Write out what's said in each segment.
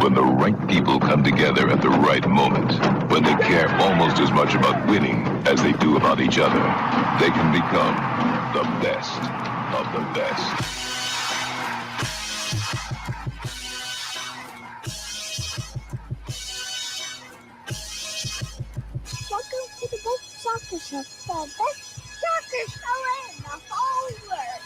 When the right people come together at the right moment, when they care almost as much about winning as they do about each other, they can become the best of the best. Welcome to the Best Soccer Show, the best soccer show in the whole world.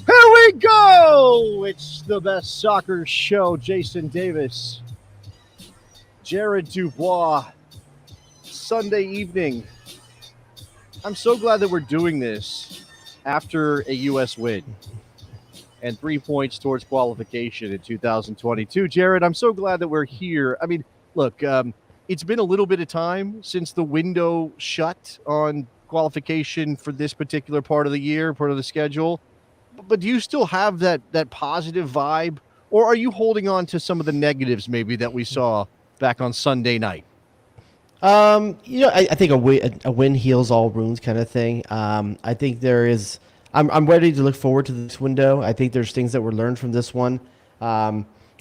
Here we go! It's the Best Soccer Show. Jason Davis, Jared DuBois, Sunday evening. I'm so glad that we're doing this after a U.S. win and 3 points towards qualification in 2022. Jared, I'm so glad that we're here. I mean, look, it's been a little bit of time since the window shut on qualification for this particular part of the year, part of the schedule. But do you still have that positive vibe, or are you holding on to some of the negatives maybe that we saw back on Sunday night? I think a win heals all wounds kind of thing. I think there is. I'm ready to look forward to this window. I think there's things that were learned from this one.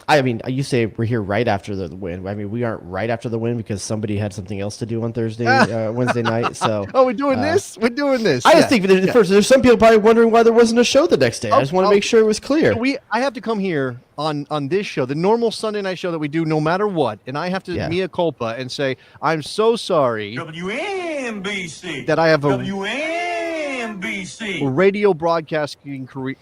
I mean, you say we're here right after the win. I mean, we aren't right after the win because somebody had something else to do on Wednesday night. So, we're doing this. We're doing this. I just think first, there's some people probably wondering why there wasn't a show the next day. I just want to make sure it was clear. I have to come here on this show, the normal Sunday night show that we do, no matter what, and I have to mea culpa and say I'm so sorry. WNBC. That I have a WNBC radio broadcasting career.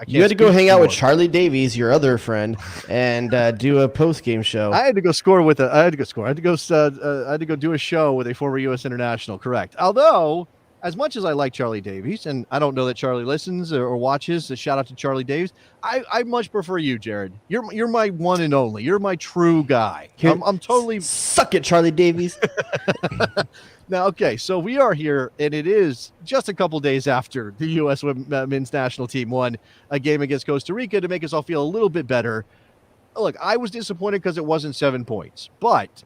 You had to go hang out with Charlie Davies, your other friend, and do a post-game show. I had to go score with I had to go do a show with a former U.S. international. Correct. Although, as much as I like Charlie Davies, and I don't know that Charlie listens or watches, so shout out to Charlie Davies. I much prefer you, Jared. You're my one and only. You're my true guy. I'm totally suck it, Charlie Davies. Now, okay, so we are here, and it is just a couple days after the U.S. men's national team won a game against Costa Rica to make us all feel a little bit better. Look, I was disappointed because it wasn't 7 points, but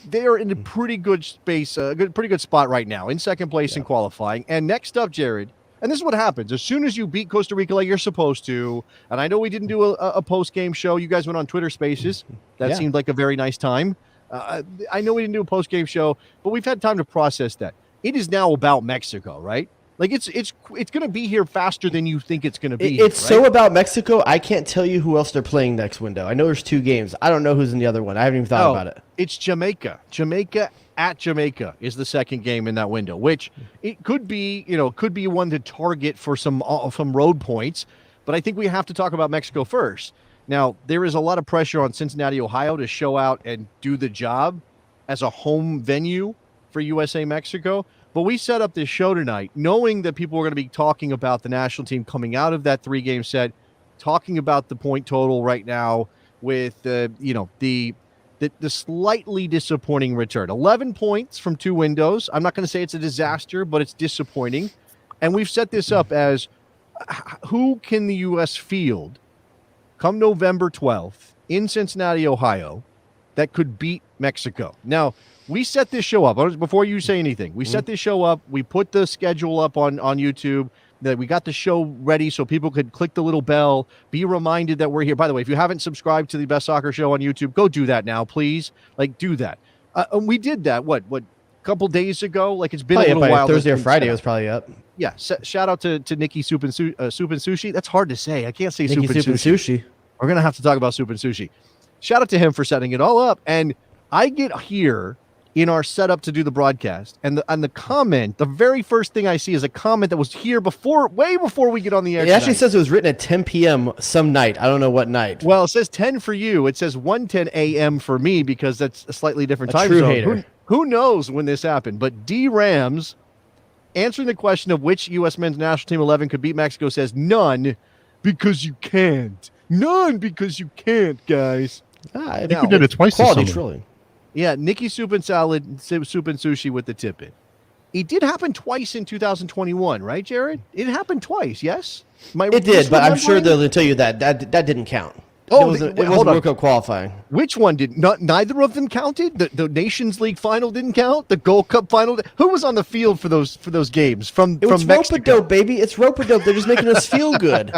they are in a pretty good space, pretty good spot right now, in second place in qualifying. And next up, Jared, and this is what happens. As soon as you beat Costa Rica like you're supposed to, and I know we didn't do a post-game show. You guys went on Twitter Spaces. That seemed like a very nice time. I know we didn't do a post-game show, but we've had time to process that. It is now about Mexico, right? Like it's going to be here faster than you think it's going to be. It's so about Mexico. I can't tell you who else they're playing next window. I know there's 2 games. I don't know who's in the other one. I haven't even thought about it. It's Jamaica. Jamaica at Jamaica is the second game in that window, which it could be, could be one to target for some road points. But I think we have to talk about Mexico first. Now, there is a lot of pressure on Cincinnati, Ohio to show out and do the job as a home venue for USA Mexico. But we set up this show tonight knowing that people were going to be talking about the national team coming out of that 3-game set, talking about the point total right now with, the slightly disappointing return. 11 points from 2 windows. I'm not going to say it's a disaster, but it's disappointing. And we've set this up as who can the U.S. field come November 12th in Cincinnati, Ohio, that could beat Mexico. Now, we set this show up. Before you say anything, we set this show up. We put the schedule up on YouTube. That we got the show ready so people could click the little bell, be reminded that we're here. By the way, if you haven't subscribed to the Best Soccer Show on YouTube, go do that now, please. Do that. And we did that, what, a couple days ago? It's been a little while. Thursday or Friday it was probably up. Yeah, shout out to Nikki Soup and Sushi. That's hard to say. I can't say Nikki Soup and Sushi. We're going to have to talk about Soup and Sushi. Shout out to him for setting it all up. And I get here in our setup to do the broadcast, and the comment, the very first thing I see is a comment that was here way before we get on the air. It actually says it was written at 10 p.m. some night. I don't know what night. Well, it says 10 for you. It says 1:10 a.m. for me because that's a slightly different time zone. Hater. Who knows when this happened? But D Rams, answering the question of which U.S. men's national team 11 could beat Mexico, says none because you can't. None because you can't, guys. I think we did it twice this summer. Trolling. Yeah, Nikki Soup and Sushi with the tip-in. It did happen twice in 2021, right, Jared? It happened twice, yes? It did, but I'm sure they'll tell you that didn't count. Oh, it wait, was hold on. World Cup qualifying. Which one did not? Neither of them counted. The Nations League final didn't count. The Gold Cup final. Who was on the field for those games from Mexico? rope-a-dope, baby. It's rope-a-dope. They're just making us feel good.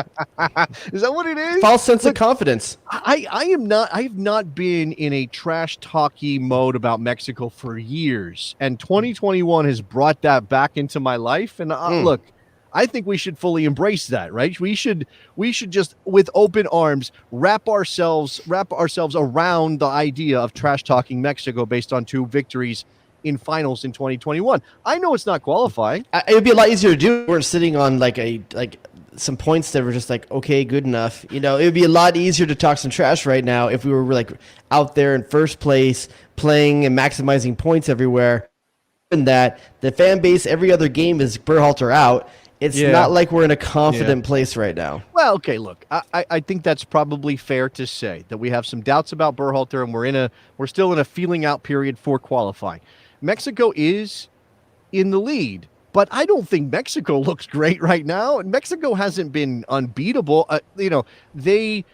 Is that what it is? False sense of confidence. I have not been in a trash talky mode about Mexico for years, and 2021 has brought that back into my life. And look, I think we should fully embrace that, right? We should just, with open arms, wrap ourselves around the idea of trash talking Mexico based on 2 victories in finals in 2021. I know it's not qualifying. It would be a lot easier to do. We're sitting on like some points that were just like, okay, good enough. It would be a lot easier to talk some trash right now if we were like out there in first place, playing and maximizing points everywhere. And that the fan base every other game is Berhalter out. It's not like we're in a confident place right now. Well, okay, look, I think that's probably fair to say that we have some doubts about Berhalter, and we're still in a feeling out period for qualifying. Mexico is in the lead, but I don't think Mexico looks great right now. And Mexico hasn't been unbeatable. They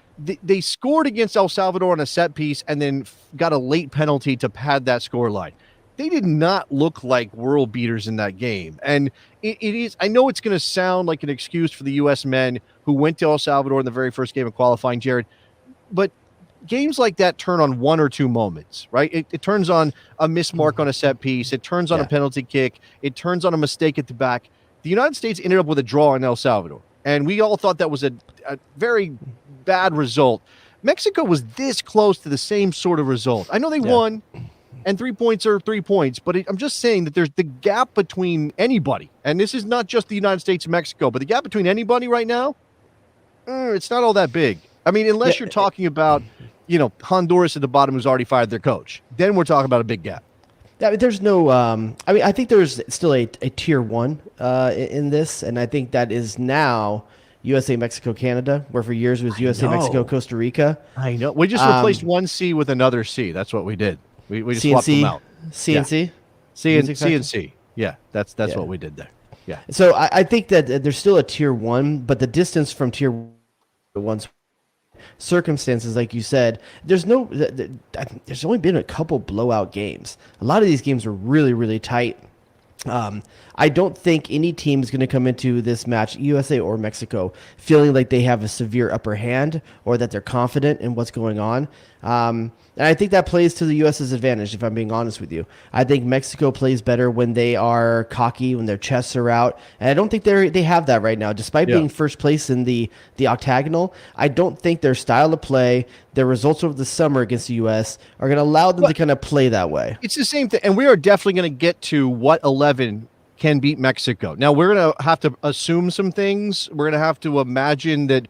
scored against El Salvador on a set piece and then got a late penalty to pad that score line. They did not look like world beaters in that game. And it is, I know it's going to sound like an excuse for the U.S. men who went to El Salvador in the very first game of qualifying, Jared, but games like that turn on 1 or 2 moments, right? It turns on a mismark on a set piece. It turns on a penalty kick. It turns on a mistake at the back. The United States ended up with a draw in El Salvador, and we all thought that was a very bad result. Mexico was this close to the same sort of result. I know they won, and 3 points are 3 points, but I'm just saying that there's the gap between anybody, and this is not just the United States and Mexico, but the gap between anybody right now, it's not all that big. I mean, unless you're talking about, Honduras at the bottom who's already fired their coach, then we're talking about a big gap. Yeah, there's no. I think there's still a tier 1 in this, and I think that is now USA, Mexico, Canada, where for years it was USA, Mexico, Costa Rica. I know. We just replaced one C with another C. That's what we did. We just swapped them out. CNC? CNC. Yeah, that's what we did there. Yeah. So I think that there's still a tier 1, but the distance from tier 1's circumstances, like you said, there's only been a couple blowout games. A lot of these games are really, really tight. I don't think any team is going to come into this match, USA or Mexico, feeling like they have a severe upper hand or that they're confident in what's going on. And I think that plays to the U.S.'s advantage, if I'm being honest with you. I think Mexico plays better when they are cocky, when their chests are out. And I don't think they have that right now. Despite being first place in the octagonal, I don't think their style of play, their results over the summer against the U.S. are going to allow them to kind of play that way. It's the same thing. And we are definitely going to get to what 11 can beat Mexico. Now, we're going to have to assume some things. We're going to have to imagine that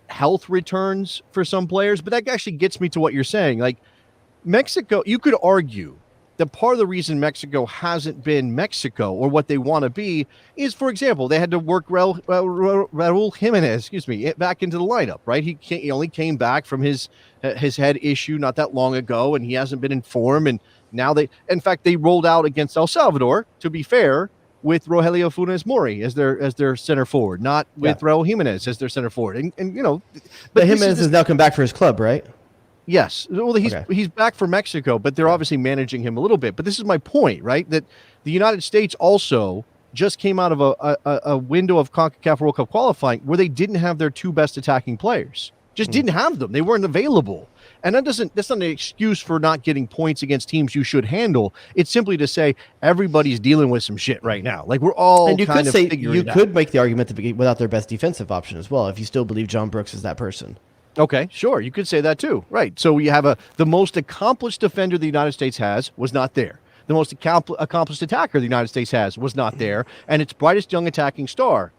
health returns for some players. But that actually gets me to what you're saying. Like, Mexico, you could argue that part of the reason Mexico hasn't been Mexico or what they want to be is, for example, they had to work Raul Jimenez, back into the lineup, right? He only came back from his head issue not that long ago, and he hasn't been in form. And now they rolled out against El Salvador, to be fair, with Rogelio Funes Mori as their center forward, not with Raul Jimenez as their center forward. But Jimenez has now come back for his club, right? Yes. Well, he's back for Mexico, but they're obviously managing him a little bit. But this is my point, right? That the United States also just came out of a window of CONCACAF World Cup qualifying where they didn't have their 2 best attacking players. Just didn't have them. They weren't available. And that's not an excuse for not getting points against teams you should handle. It's simply to say everybody's dealing with some shit right now. Like, we're all and you kind could of say figuring you it could out. make the argument that without their best defensive option as well, if you still believe John Brooks is that person. Okay, sure. You could say that too. Right. So you have the most accomplished defender the United States has was not there. The most accomplished attacker the United States has was not there. And its brightest young attacking star,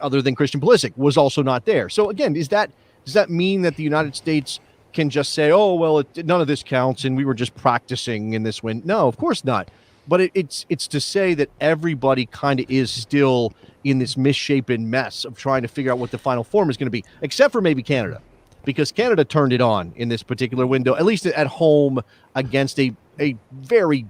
other than Christian Pulisic, was also not there. So again, does that mean that the United States can just say, oh, well, none of this counts and we were just practicing in this win? No, of course not. But it's to say that everybody kind of is still in this misshapen mess of trying to figure out what the final form is going to be, except for maybe Canada, because Canada turned it on in this particular window, at least at home against a very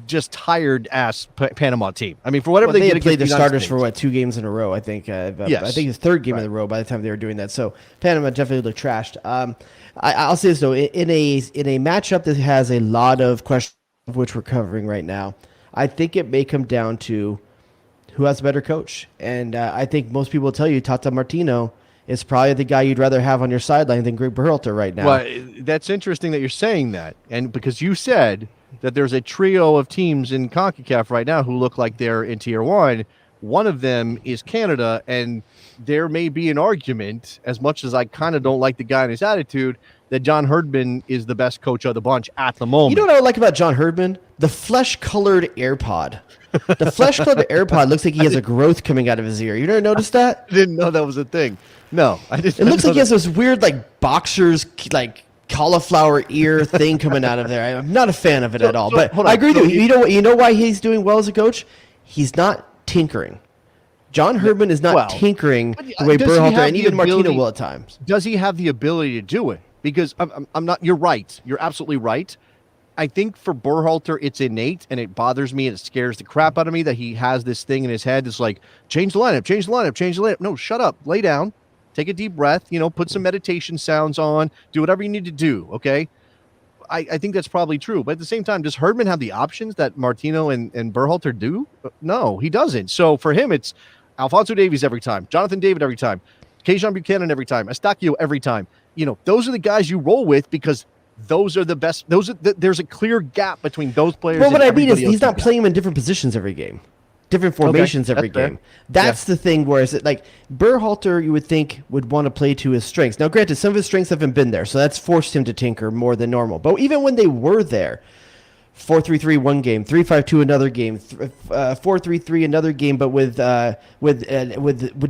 just tired ass Panama team. I mean, for whatever they get had played the against starters States. for 2 games in a row. I think. Yes. I think it's 3rd game in a row by the time they were doing that. So Panama definitely looked trashed. I'll say this though, in a matchup that has a lot of questions, which we're covering right now, I think it may come down to who has a better coach. And I think most people will tell you Tata Martino is probably the guy you'd rather have on your sideline than Gregg Berhalter right now. Well, that's interesting that you're saying that. And because you said that there's a trio of teams in CONCACAF right now who look like they're in Tier 1. One of them is Canada, and there may be an argument, as much as I kind of don't like the guy and his attitude, that John Herdman is the best coach of the bunch at the moment. You know what I like about John Herdman? The flesh-colored AirPod. The flesh-colored AirPod looks like he has a growth coming out of his ear. You never noticed that? I didn't know that was a thing. No, I didn't. It looks like he has this weird, like, boxer's, like, cauliflower ear thing coming out of there. I'm not a fan of it at all. But I agree with you. You know why he's doing well as a coach? He's not tinkering. John Herdman is not tinkering the way Berhalter and even Martino will at times. Does he have the ability to do it? Because I'm not. You're right. You're absolutely right. I think for Berhalter, it's innate, and it bothers me, and it scares the crap out of me that he has this thing in his head. It's like, change the lineup, change the lineup, change the lineup. No, shut up. Lay down. Take a deep breath. Put some meditation sounds on. Do whatever you need to do, okay? I think that's probably true. But at the same time, does Herdman have the options that Martino and Berhalter do? No, he doesn't. So for him, it's Alphonso Davies every time, Jonathan David every time, Kejon Buchanan every time, Estacio every time. Those are the guys you roll with because those are the best. There's a clear gap between those players. Well, what I mean is he's not playing them in different positions every game. Different formations every game. That's the thing. Whereas like Berhalter, you would think would want to play to his strengths. Now, granted, some of his strengths haven't been there, so that's forced him to tinker more than normal. But even when they were there, 4-3-3 one game, 3-5-2 another game, 4-3-3 another game, but with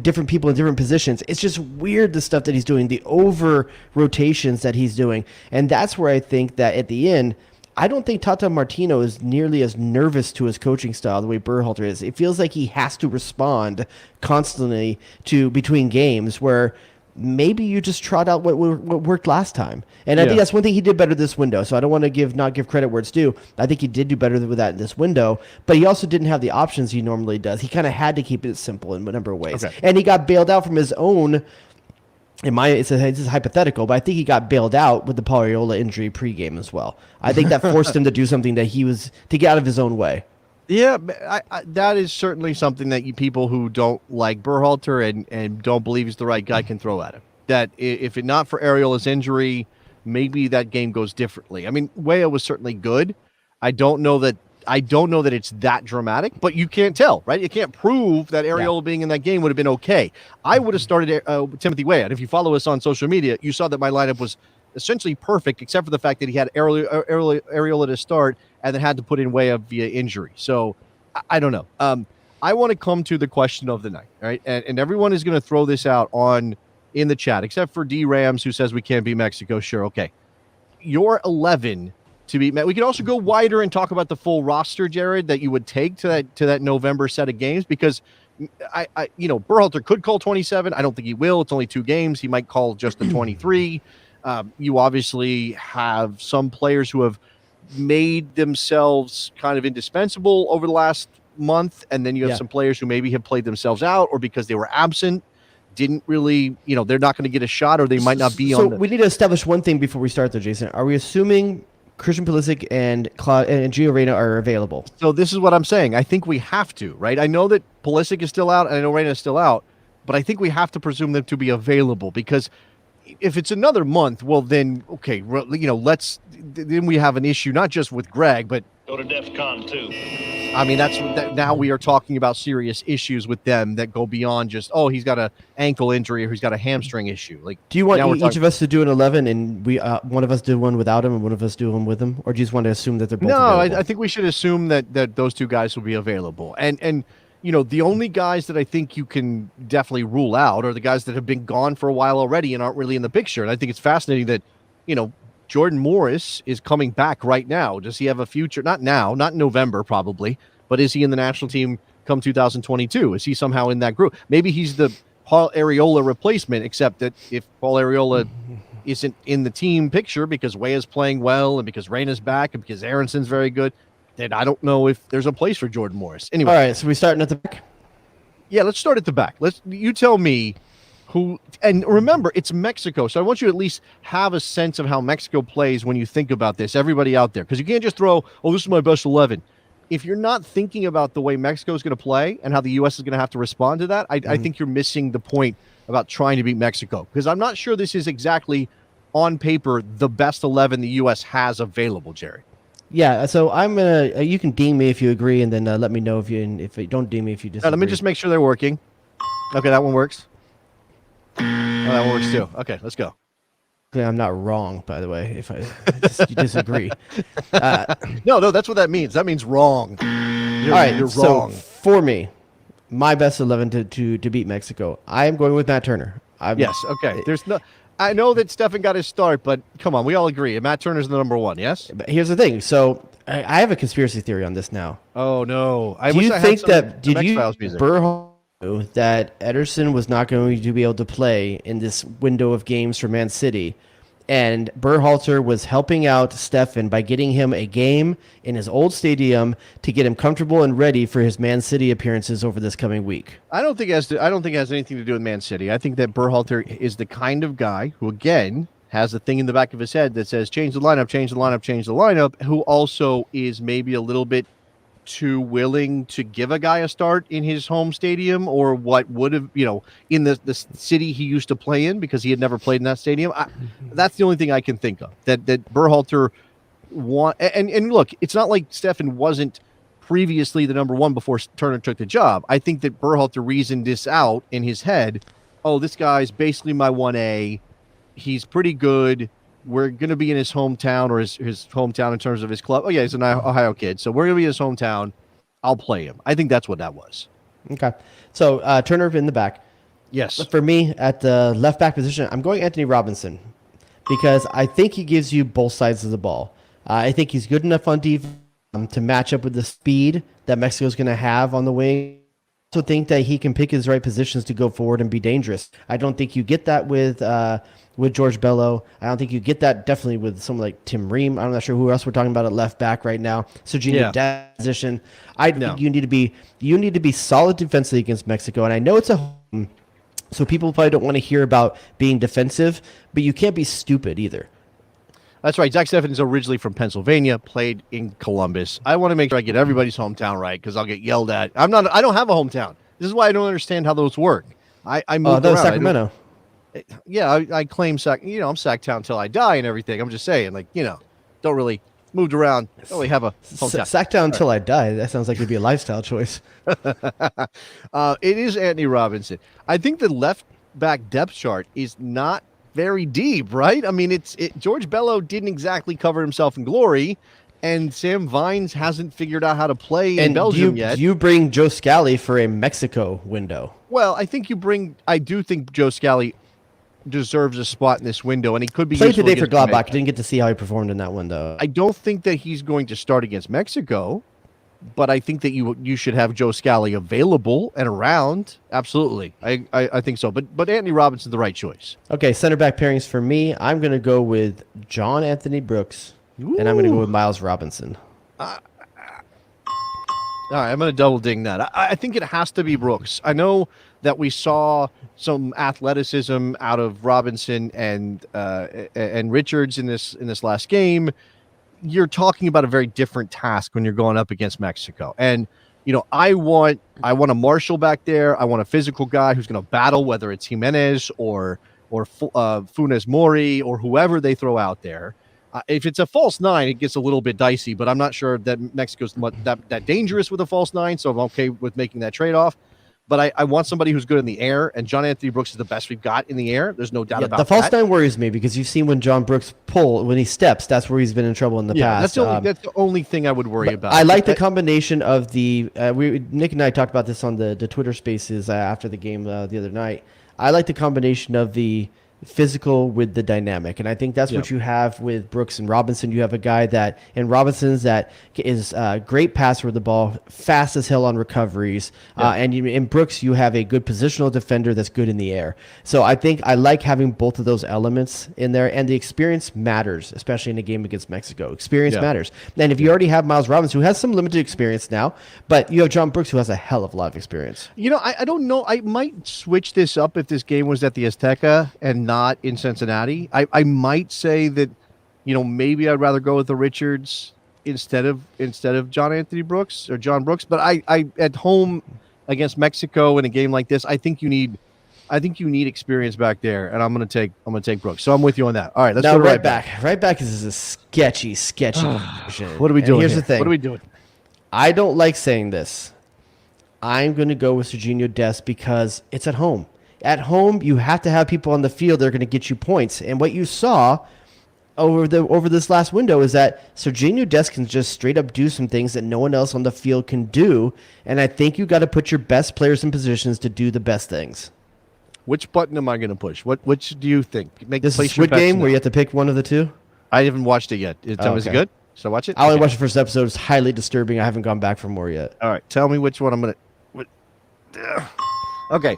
different people in different positions. It's just weird the stuff that he's doing, the over rotations that he's doing, and that's where I think that at the end. I don't think Tata Martino is nearly as nervous to his coaching style the way Berhalter is. It feels like he has to respond constantly to between games where maybe you just trot out what worked last time. And I think that's one thing he did better this window. So I don't want to not give credit where it's due. I think he did do better with that in this window, but he also didn't have the options he normally does. He kind of had to keep it simple in a number of ways. Okay. And he got bailed out from his own. This is hypothetical, but I think he got bailed out with the Paul Arriola injury pregame as well. I think that forced him to do something that he was to get out of his own way. Yeah, that is certainly something that people who don't like Berhalter and don't believe he's the right guy can throw at him. That if it not for Arriola's injury, maybe that game goes differently. I mean, Weah was certainly good. I don't know that it's that dramatic, but you can't tell, right? You can't prove that Arriola being in that game would have been okay. I would have started Timothy Weah, and if you follow us on social media, you saw that my lineup was essentially perfect, except for the fact that he had Arriola to start and then had to put in Weah via injury. So I don't know. I want to come to the question of the night, right? And everyone is going to throw this out in the chat, except for D Rams, who says we can't beat Mexico. Sure, okay. Your 11 to beat. We could also go wider and talk about the full roster, Jared, that you would take to that November set of games, because I Berhalter could call 27. I don't think he will. It's only 2 games. He might call just the 23. You obviously have some players who have made themselves kind of indispensable over the last month, and then you have some players who maybe have played themselves out, or because they were absent, didn't really, they're not going to get a shot, or they might not be on. So we need to establish one thing before we start, though, Jason. Are we assuming Christian Pulisic and Gio Reyna are available? So this is what I'm saying. I think we have to, right? I know that Pulisic is still out, and I know Reyna is still out, but I think we have to presume them to be available, because if it's another month, well then, okay, then we have an issue, not just with Gregg, but go to DEFCON 2. I mean, now we are talking about serious issues with them that go beyond just, he's got an ankle injury or he's got a hamstring issue. Like, do you want each of us to do an 11 and we one of us do one without him and one of us do one with him, or do you just want to assume that they're both available? I think we should assume that those 2 guys will be available. And the only guys that I think you can definitely rule out are the guys that have been gone for a while already and aren't really in the picture. And I think it's fascinating that, Jordan Morris is coming back right now. Does he have a future? Not now, not in November probably, but is he in the national team come 2022? Is he somehow in that group? Maybe he's the Paul Arriola replacement, except that if Paul Arriola isn't in the team picture because Weah's playing well and because Reyna's back and because Aronson's very good, then I don't know if there's a place for Jordan Morris. Anyway. All right, so we starting at the back? Yeah, let's start at the back. You tell me who, and remember, it's Mexico, so I want you to at least have a sense of how Mexico plays when you think about this, everybody out there, because you can't just throw, this is my best 11. If you're not thinking about the way Mexico is going to play and how the U.S. is going to have to respond to that, I think you're missing the point about trying to beat Mexico, because I'm not sure this is exactly, on paper, the best 11 the U.S. has available, Jerry. Yeah, so I'm gonna. You can deem me if you agree, and then let me know if you don't deem me if you disagree. Let me just make sure they're working. Okay, that one works. Oh, that one works too. Okay, let's go. I'm not wrong, by the way. If you disagree. No, that's what that means. That means wrong. All right, you're so wrong. for me, my best 11 to beat Mexico, I am going with Matt Turner. Yes. Okay. There's no. I know that Stefan got his start, but come on, we all agree. Matt Turner's the number one, yes? But here's the thing. So I have a conspiracy theory on this now. Oh, no. Did you Berhalter knew that Ederson was not going to be able to play in this window of games for Man City? And Berhalter was helping out Stefan by getting him a game in his old stadium to get him comfortable and ready for his Man City appearances over this coming week. I don't think it has anything to do with Man City. I think that Berhalter is the kind of guy who, again, has a thing in the back of his head that says, change the lineup, change the lineup, change the lineup, who also is maybe a little bit too willing to give a guy a start in his home stadium, or what would have, in the city he used to play in, because he had never played in that stadium. That's the only thing I can think of that Berhalter and look, it's not like Stefan wasn't previously the number one before Turner took the job. I think that Berhalter reasoned this out in his head. Oh, this guy's basically my 1A. He's pretty good. We're going to be in his hometown, or his hometown in terms of his club. Oh, yeah, he's an Ohio kid. So we're going to be in his hometown. I'll play him. I think that's what that was. Okay. So Turner in the back. Yes. For me, at the left back position, I'm going Anthony Robinson, because I think he gives you both sides of the ball. I think he's good enough on defense to match up with the speed that Mexico's going to have on the wing. I also think that he can pick his right positions to go forward and be dangerous. I don't think you get that with George Bello. I don't think you get that definitely with someone like Tim Ream. I'm not sure who else we're talking about at left back right now. Serginho Dest position. I think you need to be solid defensively against Mexico. And I know it's a home, so people probably don't want to hear about being defensive, but you can't be stupid either. That's right. Zach Steffen is originally from Pennsylvania, played in Columbus. I want to make sure I get everybody's hometown right, because I'll get yelled at. I don't have a hometown. This is why I don't understand how those work. I moved that was around. Sacramento. I claim I'm Sacktown till I die and everything. I'm just saying, don't really moved around. Don't really have a hometown. Sacktown till I die. That sounds like it'd be a lifestyle choice. It is Anthony Robinson. I think the left back depth chart is not very deep, right? I mean, George Bello didn't exactly cover himself in glory, and Sam Vines hasn't figured out how to play in Belgium yet. Do you bring Joe Scally for a Mexico window? Well, I do think Joe Scally deserves a spot in this window, and he could be played today for Gladbach. Didn't get to see how he performed in that window. I don't think that he's going to start against Mexico, but I think that you should have Joe Scally available and around. Absolutely. I think so. But Anthony Robinson's the right choice. Okay, center back pairings for me. I'm going to go with John Anthony Brooks, and I'm going to go with Miles Robinson. All right, I'm going to double ding that. I think it has to be Brooks. I know that we saw some athleticism out of Robinson and Richards in this last game. You're talking about a very different task when you're going up against Mexico. And, I want a Marshall back there. I want a physical guy who's going to battle, whether it's Jimenez or Funes Mori or whoever they throw out there. If it's a false nine, it gets a little bit dicey, but I'm not sure that Mexico's that dangerous with a false nine, so I'm okay with making that trade-off. But I want somebody who's good in the air, and John Anthony Brooks is the best we've got in the air. There's no doubt about that. The false nine worries me, because you've seen when John Brooks when he steps, that's where he's been in trouble in the past. That's the only thing I would worry about. I like the combination of the Nick and I talked about this on the Twitter Spaces after the game the other night. I like the combination of the physical with the dynamic. And I think that's what you have with Brooks and Robinson. You have a guy that, in Robinson's, that is a great passer with the ball, fast as hell on recoveries. And in Brooks, you have a good positional defender that's good in the air. So I think I like having both of those elements in there. And the experience matters, especially in a game against Mexico. Experience matters. And if you already have Miles Robinson, who has some limited experience now, but you have John Brooks, who has a hell of a lot of experience. You know, I don't know. I might switch this up if this game was at the Azteca and not in Cincinnati. I might say that, you know, maybe I'd rather go with the Richards instead of John Anthony Brooks or John Brooks. But I at home against Mexico in a game like this, I think you need experience back there, and I'm gonna take Brooks. So I'm with you on that. All right, let's now go to right back. Right back is a sketchy position. What are we doing? Here's here? the thing. What are we doing? I don't like saying this. I'm going to go with Serginho Dest because it's at home. At home, you have to have people on the field that are going to get you points. And what you saw over this last window is that Serginho Dest can just straight up do some things that no one else on the field can do. And I think you got to put your best players in positions to do the best things. Which button am I going to push? Which do you think? This is Squid Game where you have to pick one of the two? I haven't watched it yet. Is it good? Should I watch it? I only watched the first episode. It's highly disturbing. I haven't gone back for more yet. All right. Tell me which one I'm going to... Okay.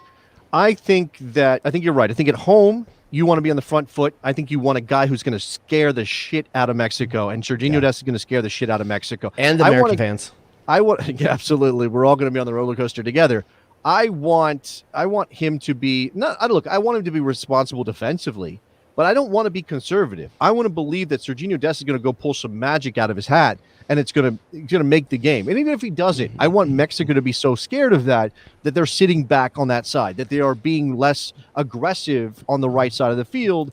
I think you're right. I think at home, you want to be on the front foot. I think you want a guy who's going to scare the shit out of Mexico, and Serginho Dest is going to scare the shit out of Mexico. And the American fans. Yeah, absolutely. We're all going to be on the roller coaster together. I want him to be I want him to be responsible defensively, but I don't want to be conservative. I want to believe that Serginho Dest is going to go pull some magic out of his hat, and it's going to make the game. And even if he doesn't, I want Mexico to be so scared of that they're sitting back on that side, that they are being less aggressive on the right side of the field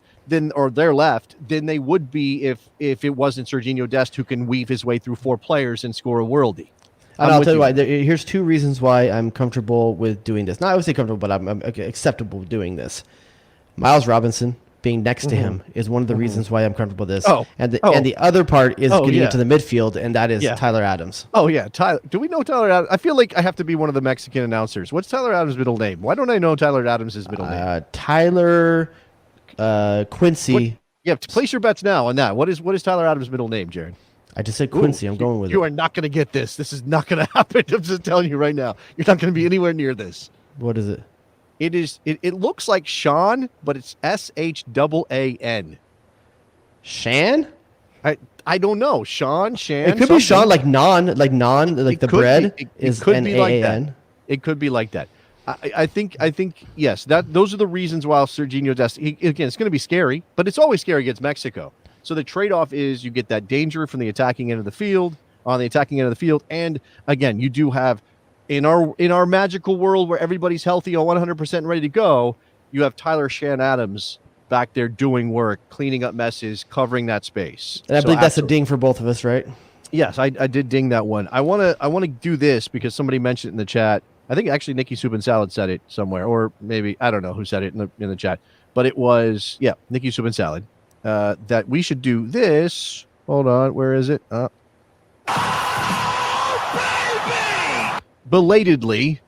or their left than they would be if it wasn't Serginho Dest who can weave his way through four players and score a worldie. And I'll tell you why. Here's two reasons why I'm comfortable with doing this. Not I would say comfortable, but I'm acceptable with doing this. Miles Robinson being next to him is one of the reasons why I'm comfortable with this. And the other part is getting into the midfield, and that is Tyler Adams. Oh, yeah. Tyler. Do we know Tyler Adams? I feel like I have to be one of the Mexican announcers. What's Tyler Adams' middle name? Why don't I know Tyler Adams' middle name? Tyler Quincy. Place your bets now on that. What is Tyler Adams' middle name, Jared? I just said Quincy. I'm going with it. You are not going to get this. This is not going to happen. I'm just telling you right now. You're not going to be anywhere near this. What is it? It looks like Sean, but it's SHAAN. Shan? I don't know. Shan. It could be Sean, like non, like the bread is NAAN. It could be like that. I think yes. Those are the reasons why Serginho Dest. Again, it's going to be scary, but it's always scary against Mexico. So the trade-off is you get that danger from the attacking end of the field, and again, you do have in our magical world where everybody's healthy on 100% ready to go, you have Tyler Shan Adams back there doing work, cleaning up messes, covering that space. And I believe that's a ding for both of us, right? Yes, I did ding that one. I want to do this because somebody mentioned it in the chat. I think actually Nikki Soup and Salad said it somewhere, or maybe I don't know who said it in the chat, but it was Nikki Soup and Salad. That we should do this. Hold on, where is it? Belatedly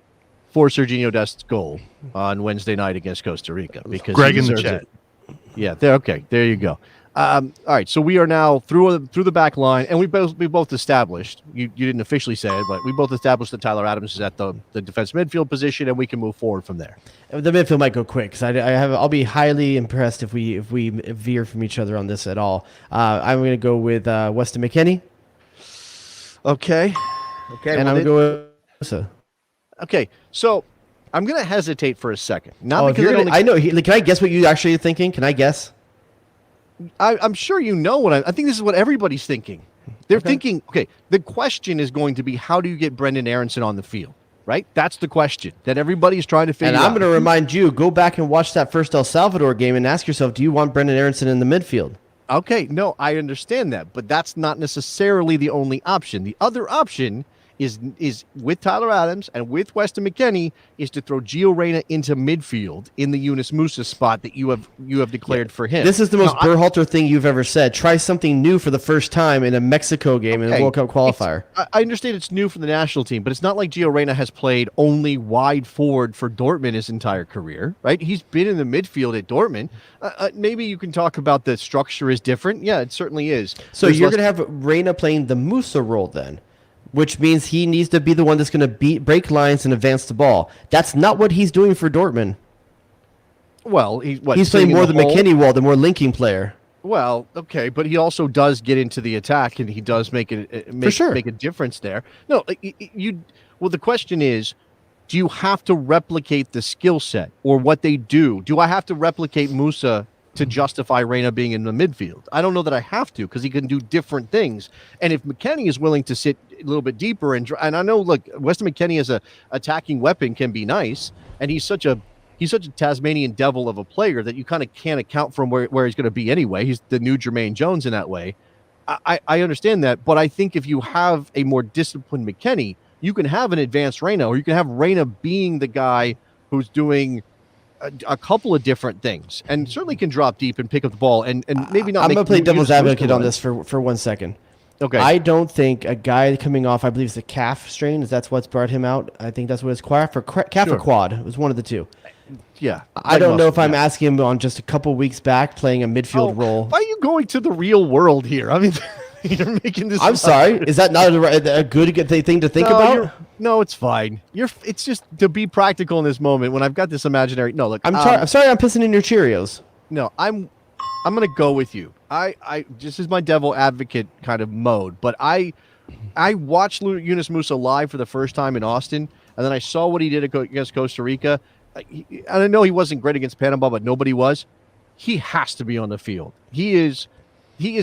for Serginho Dest's goal on Wednesday night against Costa Rica because Greg in the chat. Yeah, there you go. All right, so we are now through the back line, and we both established. You didn't officially say it, but we both established that Tyler Adams is at the defense midfield position, and we can move forward from there. The midfield might go quick because I'll be highly impressed if we veer from each other on this at all. I'm going to go with Weston McKennie. Okay, and I'm going to go with. Okay, so I'm going to hesitate for a second. Not because I know. Can I guess what you actually are thinking? Can I guess? I'm sure you know what I think this is what everybody's thinking. They're thinking, okay, the question is going to be how do you get Brendan Aronson on the field, right? That's the question that everybody's trying to figure out. And I'm going to remind you, go back and watch that first El Salvador game and ask yourself, do you want Brendan Aronson in the midfield? Okay, no, I understand that, but that's not necessarily the only option. The other option is with Tyler Adams and with Weston McKennie is to throw Gio Reyna into midfield in the Yunus Musa spot that you have declared for him. This is the most Berhalter thing you've ever said. Try something new for the first time in a Mexico game in a World Cup qualifier. I understand it's new for the national team, but it's not like Gio Reyna has played only wide forward for Dortmund his entire career, right? He's been in the midfield at Dortmund. Maybe you can talk about the structure is different. Yeah, it certainly is. So you're going to have Reyna playing the Musa role then, which means he needs to be the one that's going to break lines and advance the ball. That's not what he's doing for Dortmund. Well, he's playing more the McKennie role, the more linking player. Well, okay, but he also does get into the attack, and he does make a difference there. No, well, the question is, do you have to replicate the skill set or what they do? Do I have to replicate Musa to justify Reyna being in the midfield? I don't know that I have to, because he can do different things. And if McKennie is willing to sit a little bit deeper, and I know, look, Weston McKennie as a attacking weapon can be nice, and he's such a Tasmanian devil of a player that you kind of can't account for where he's going to be anyway. He's the new Jermaine Jones in that way. I understand that, but I think if you have a more disciplined McKennie, you can have an advanced Reyna, or you can have Reyna being the guy who's doing a couple of different things, and certainly can drop deep and pick up the ball, and maybe not. I'm going to play devil's advocate on this for 1 second. Okay. I don't think a guy coming off, I believe it's the calf strain, that's what's brought him out. I think that's what it's calf or quad. It was one of the two. Yeah. I don't know if I'm asking him on just a couple weeks back playing a midfield role. Why are you going to the real world here? I mean, you're making this. I'm sorry. Is that not a good thing to think about? No, it's fine. It's just to be practical in this moment when I've got this imaginary. No, look. I'm sorry. I'm pissing in your Cheerios. No, I'm going to go with you. I this is my devil advocate kind of mode, but I watched Yunus Musa live for the first time in Austin, and then I saw what he did against Costa Rica. I know he wasn't great against Panama, but nobody was. He has to be on the field. He is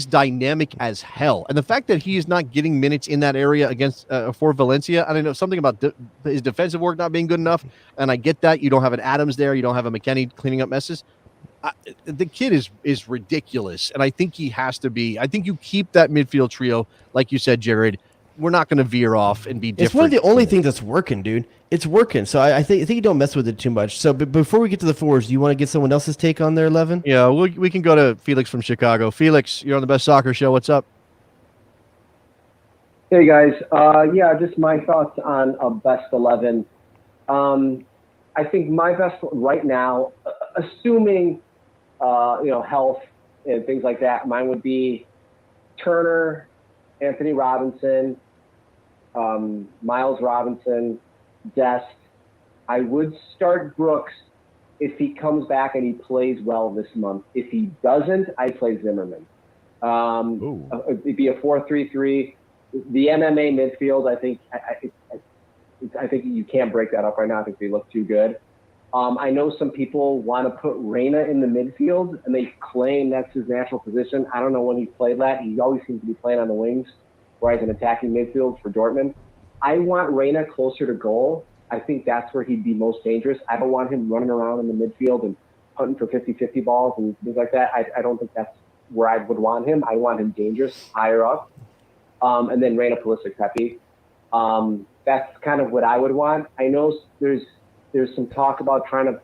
dynamic as hell. And the fact that he is not getting minutes in that area against for Valencia, I don't know, something about his defensive work not being good enough. And I get that. You don't have an Adams there. You don't have a McKennie cleaning up messes. The kid is ridiculous. And I think he has to be. I think you keep that midfield trio, like you said, Jared. We're not going to veer off and be different. It's one of the only things that's working, dude. It's working. So I think you don't mess with it too much. So before we get to the forwards, do you want to get someone else's take on their 11? Yeah, we can go to Felix from Chicago. Felix, you're on the Best Soccer Show. What's up? Hey, guys. Just my thoughts on a best 11. I think my best right now, assuming, health and things like that, mine would be Turner, Anthony Robinson, Miles Robinson, Dest. I would start Brooks if he comes back and he plays well this month. If he doesn't, I'd play Zimmerman. It'd be a 4-3-3. The MMA midfield, I think you can't break that up right now. I think they look too good. I know some people want to put Reyna in the midfield, and they claim that's his natural position. I don't know when he's played that. He always seems to be playing on the wings, where he's an attacking midfield for Dortmund. I want Reyna closer to goal. I think that's where he'd be most dangerous. I don't want him running around in the midfield and hunting for 50-50 balls and things like that. I don't think that's where I would want him. I want him dangerous, higher up. And then Reyna, Pulisic, Pepe. That's kind of what I would want. I know there's some talk about trying to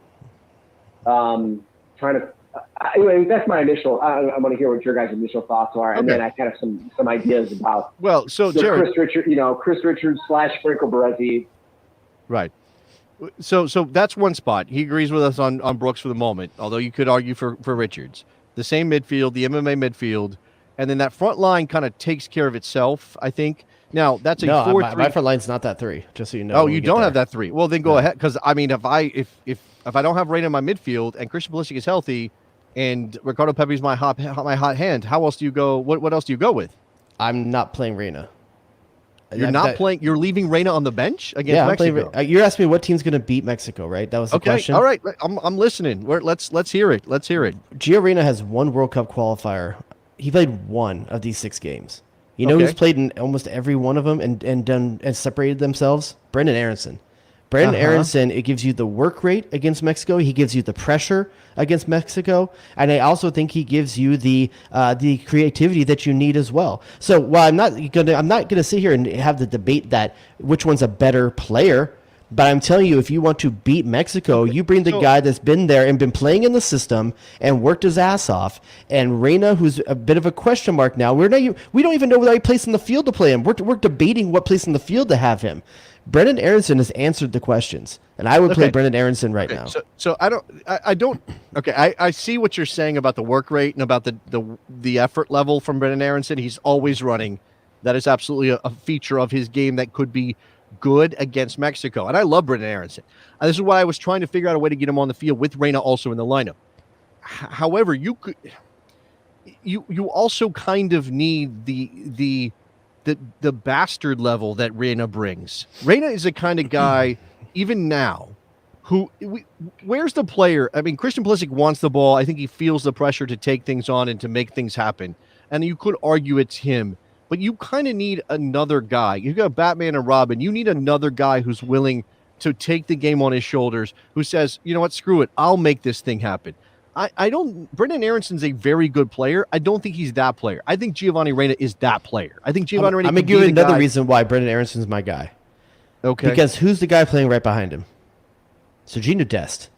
anyway, that's my initial. I want to hear what your guys' initial thoughts are, and then I kind of some ideas about. Well, so Jared, Chris Richards / Franco Baresi. Right. So that's one spot. He agrees with us on Brooks for the moment, although you could argue for Richards. The same midfield, the MMA midfield, and then that front line kind of takes care of itself, I think. Now, that's a 4-3. My front line's not that 3, just so you know. Oh, you don't have that 3. Well, then go ahead, because I mean, if I don't have Reyna in my midfield and Christian Pulisic is healthy and Ricardo Pepe's my hot hand, how else do you go? What else do you go with? I'm not playing Reyna. You're playing. You're leaving Reyna on the bench against Mexico. You're asking me what team's going to beat Mexico, right? That was the question. All right. I'm listening. Let's hear it. Let's hear it. Gio Reyna has one World Cup qualifier. He played one of these 6 games. You know who's played in almost every one of them and separated themselves? Brendan Aronson. Brandon Aronson, it gives you the work rate against Mexico. He gives you the pressure against Mexico, and I also think he gives you the creativity that you need as well. So while I'm not gonna sit here and have the debate that which one's a better player, but I'm telling you, if you want to beat Mexico, you bring the guy that's been there and been playing in the system and worked his ass off. And Reyna, who's a bit of a question mark now, we don't even know what place in the field to play him. We're debating what place in the field to have him. Brendan Aronson has answered the questions, and I would play Brendan Aronson right now. So I don't. Okay, I see what you're saying about the work rate and about the effort level from Brendan Aronson. He's always running. That is absolutely a feature of his game that could be good against Mexico. And I love Brendan Aronson. This is why I was trying to figure out a way to get him on the field with Reyna also in the lineup. However, you also kind of need the bastard level that Reyna brings. Reyna is the kind of guy, even now, where's the player? I mean, Christian Pulisic wants the ball. I think he feels the pressure to take things on and to make things happen. And you could argue it's him. But you kind of need another guy. You've got Batman and Robin. You need another guy who's willing to take the game on his shoulders, who says, you know what, screw it. I'll make this thing happen. Brendan Aronson's a very good player. I don't think he's that player. I think Giovanni Reyna is that player. I think Giovanni Reyna. I'm going to give you another reason why Brendan Aronson's my guy. Okay. Because who's the guy playing right behind him? Sergiño Dest.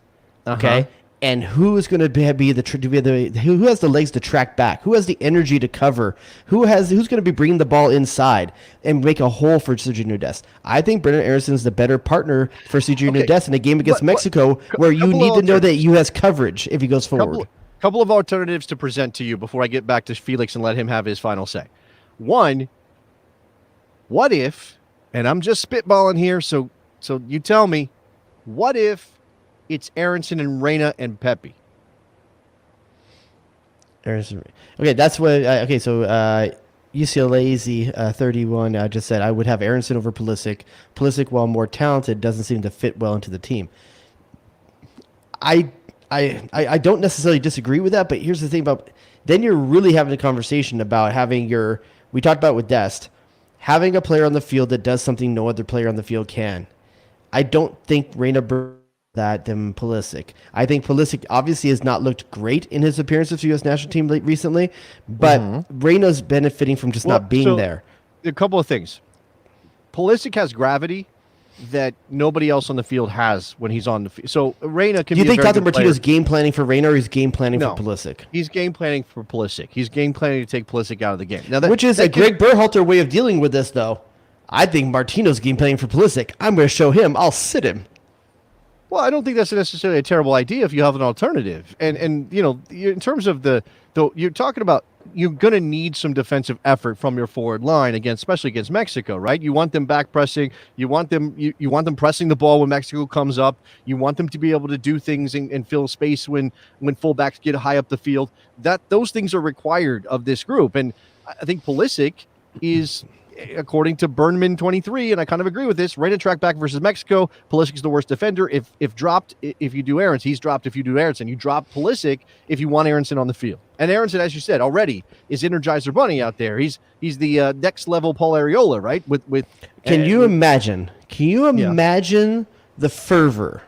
Okay. And who is going to be who has the legs to track back? Who has the energy to cover? Who's going to be bringing the ball inside and make a hole for Sergiño Dest? I think Brendan Aronson is the better partner for Sergiño Dest in a game against Mexico, where you need to know that you has coverage if he goes forward. Couple of alternatives to present to you before I get back to Felix and let him have his final say. One, what if, and I'm just spitballing here, so you tell me, what if it's Aronson and Reyna and Pepe? Aronson. Okay, that's what. Okay, so UCLA's 31 just said I would have Aronson over Pulisic. Pulisic, while more talented, doesn't seem to fit well into the team. I don't necessarily disagree with that, but here's the thing about then you're really having a conversation about having we talked about with Dest, having a player on the field that does something no other player on the field can. I don't think Reyna that than Pulisic. I think Pulisic obviously has not looked great in his appearances for the U.S. national team recently, but Reyna's benefiting from just not being there. A couple of things. Pulisic has gravity that nobody else on the field has when he's on the field. So Reyna can. Do you think Dr. Martino's game planning for Reyna, or he's game planning for Pulisic? He's game planning for Pulisic. He's game planning to take Pulisic out of the game. Now which is a Gregg Berhalter way of dealing with this, though. I think Martino's game planning for Pulisic. I'm going to show him. I'll sit him. Well, I don't think that's necessarily a terrible idea if you have an alternative. And you know, in terms of you're talking about, you're going to need some defensive effort from your forward line especially against Mexico, right? You want them back pressing. You want them pressing the ball when Mexico comes up. You want them to be able to do things and fill space when fullbacks get high up the field. Those things are required of this group. And I think Pulisic is, according to Burnman 23, and I kind of agree with this, Reyna track back versus Mexico, Pulisic is the worst defender. If dropped, if you do Aronson, he's dropped if you do Aronson. You drop Pulisic if you want Aronson on the field. And Aronson, as you said, already is Energizer Bunny out there. He's the next level Paul Areola, right? Can you imagine the fervor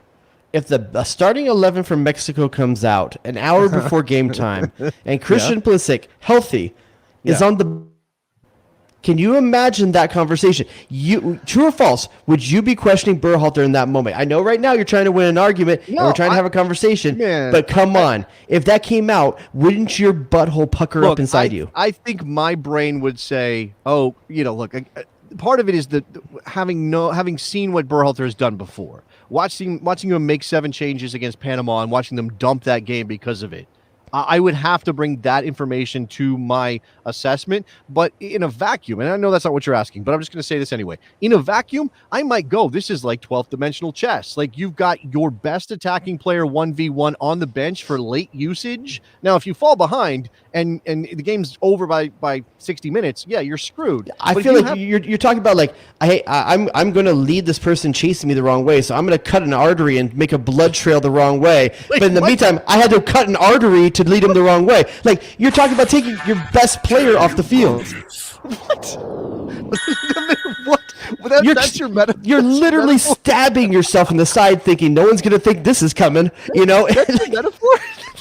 if the starting 11 from Mexico comes out an hour before game time and Christian Pulisic, healthy, is on the... Can you imagine that conversation? True or false, would you be questioning Berhalter in that moment? I know right now you're trying to win an argument and we're trying to have a conversation, but come on. If that came out, wouldn't your butthole pucker up inside you? I think my brain would say, oh, look, part of it is having seen what Berhalter has done before, watching him make 7 changes against Panama and watching them dump that game because of it. I would have to bring that information to my assessment, but in a vacuum, and I know that's not what you're asking, but I'm just going to say this anyway. In a vacuum, I might go, this is like 12th dimensional chess. Like, you've got your best attacking player 1v1 on the bench for late usage. Now, if you fall behind and the game's over by 60 minutes, yeah, you're screwed. I feel like you're talking about like, hey, I'm going to lead this person chasing me the wrong way, so I'm going to cut an artery and make a blood trail the wrong way. But in the meantime, I had to cut an artery to lead him the wrong way. Like, you're talking about taking your best player off the field. What? What? Well, that's your metaphor. You're literally stabbing yourself in the side, thinking no one's gonna think this is coming. You know, That's your metaphor.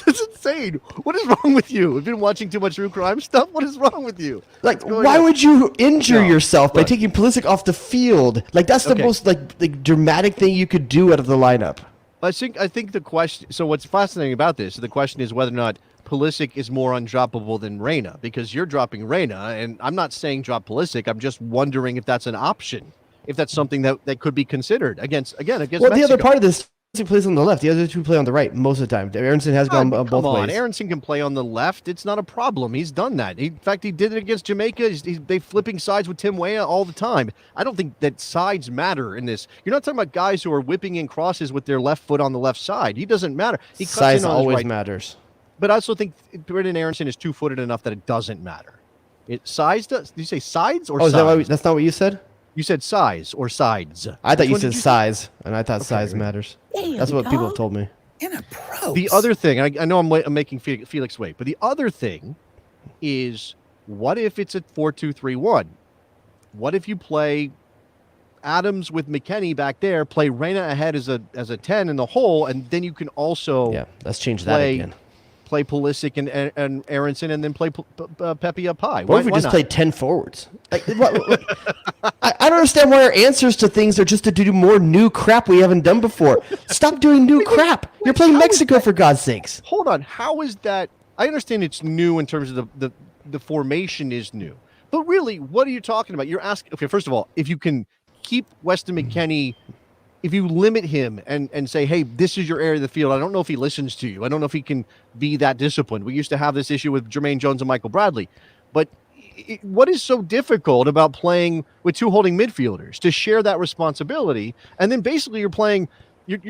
That's insane. What is wrong with you? Have you been watching too much true crime stuff? What is wrong with you? like, why would you injure yourself by look. taking Pulisic off the field? Like, that's the most like dramatic thing you could do out of the lineup. I think the question. So what's fascinating about this? The question is whether or not Pulisic is more undroppable than Reyna, because you're dropping Reyna, and I'm not saying drop Pulisic. I'm just wondering if that's an option, if that's something that could be considered against Mexico. The other part of this, he plays on the left. The other two play on the right most of the time. Aronson has gone both ways. Aronson can play on the left. It's not a problem. He's done that. In fact, he did it against Jamaica. They flipping sides with Tim Weah all the time. I don't think that sides matter in this. You're not talking about guys who are whipping in crosses with their left foot on the left side. He doesn't matter. He cuts Size in on always his right. matters. But I also think Brendan Aronson is two-footed enough that it doesn't matter. Size does. Did you say sides or size? That's not what you said? You said size or sides. I thought you said size, and I thought size matters. That's what people have told me. The other thing, I know I'm making Felix wait, but the other thing is, what if it's a 4-2-3-1? What if you play Adams with McKennie back there, play Reyna ahead as a 10 in the hole, and then you can also let's change that again. Play Pulisic and Aronson, and then play Pepe up high. What if we just played 10 forwards? Like, I don't understand why our answers to things are just to do more new crap we haven't done before. Stop doing new crap. You're playing Mexico, for God's sakes. Hold on. How is that? I understand it's new in terms of the formation is new. But really, what are you talking about? You're asking, okay, first of all, if you can keep Weston McKennie, if you limit him and say, hey, this is your area of the field, I don't know if he listens to you. I don't know if he can be that disciplined. We used to have this issue with Jermaine Jones and Michael Bradley. But what is so difficult about playing with two holding midfielders to share that responsibility? And then basically you're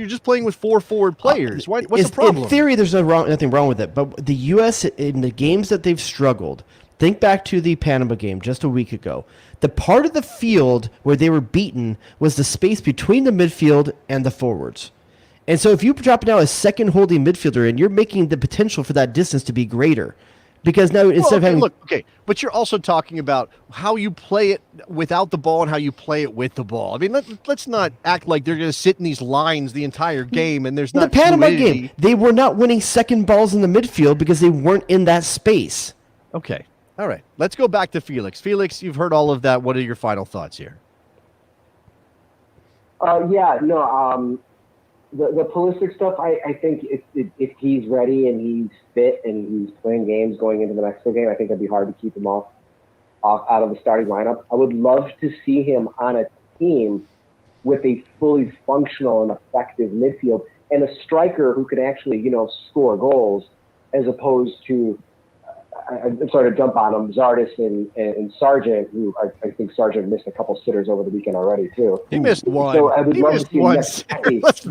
just playing with four forward players. What's the problem? In theory, there's nothing wrong with it. But the U.S., in the games that they've struggled, think back to the Panama game just a week ago. The part of the field where they were beaten was the space between the midfield and the forwards. And so if you drop now a second holding midfielder in, you're making the potential for that distance to be greater. Because now instead of having... but you're also talking about how you play it without the ball and how you play it with the ball. I mean, let's not act like they're going to sit in these lines the entire game and there's not the Panama fluidity. game, they were not winning second balls in the midfield because they weren't in that space. Okay. All right. Let's go back to Felix. Felix, you've heard all of that. What are your final thoughts here? The Pulisic stuff, I think if he's ready and he's fit and he's playing games going into the Mexico game, I think it'd be hard to keep him off out of the starting lineup. I would love to see him on a team with a fully functional and effective midfield and a striker who can actually, score goals, as opposed to, I'm sorry to jump on him, Zardes and Sargent, who I think Sargent missed a couple sitters over the weekend already, too. He missed one. So I would love to see him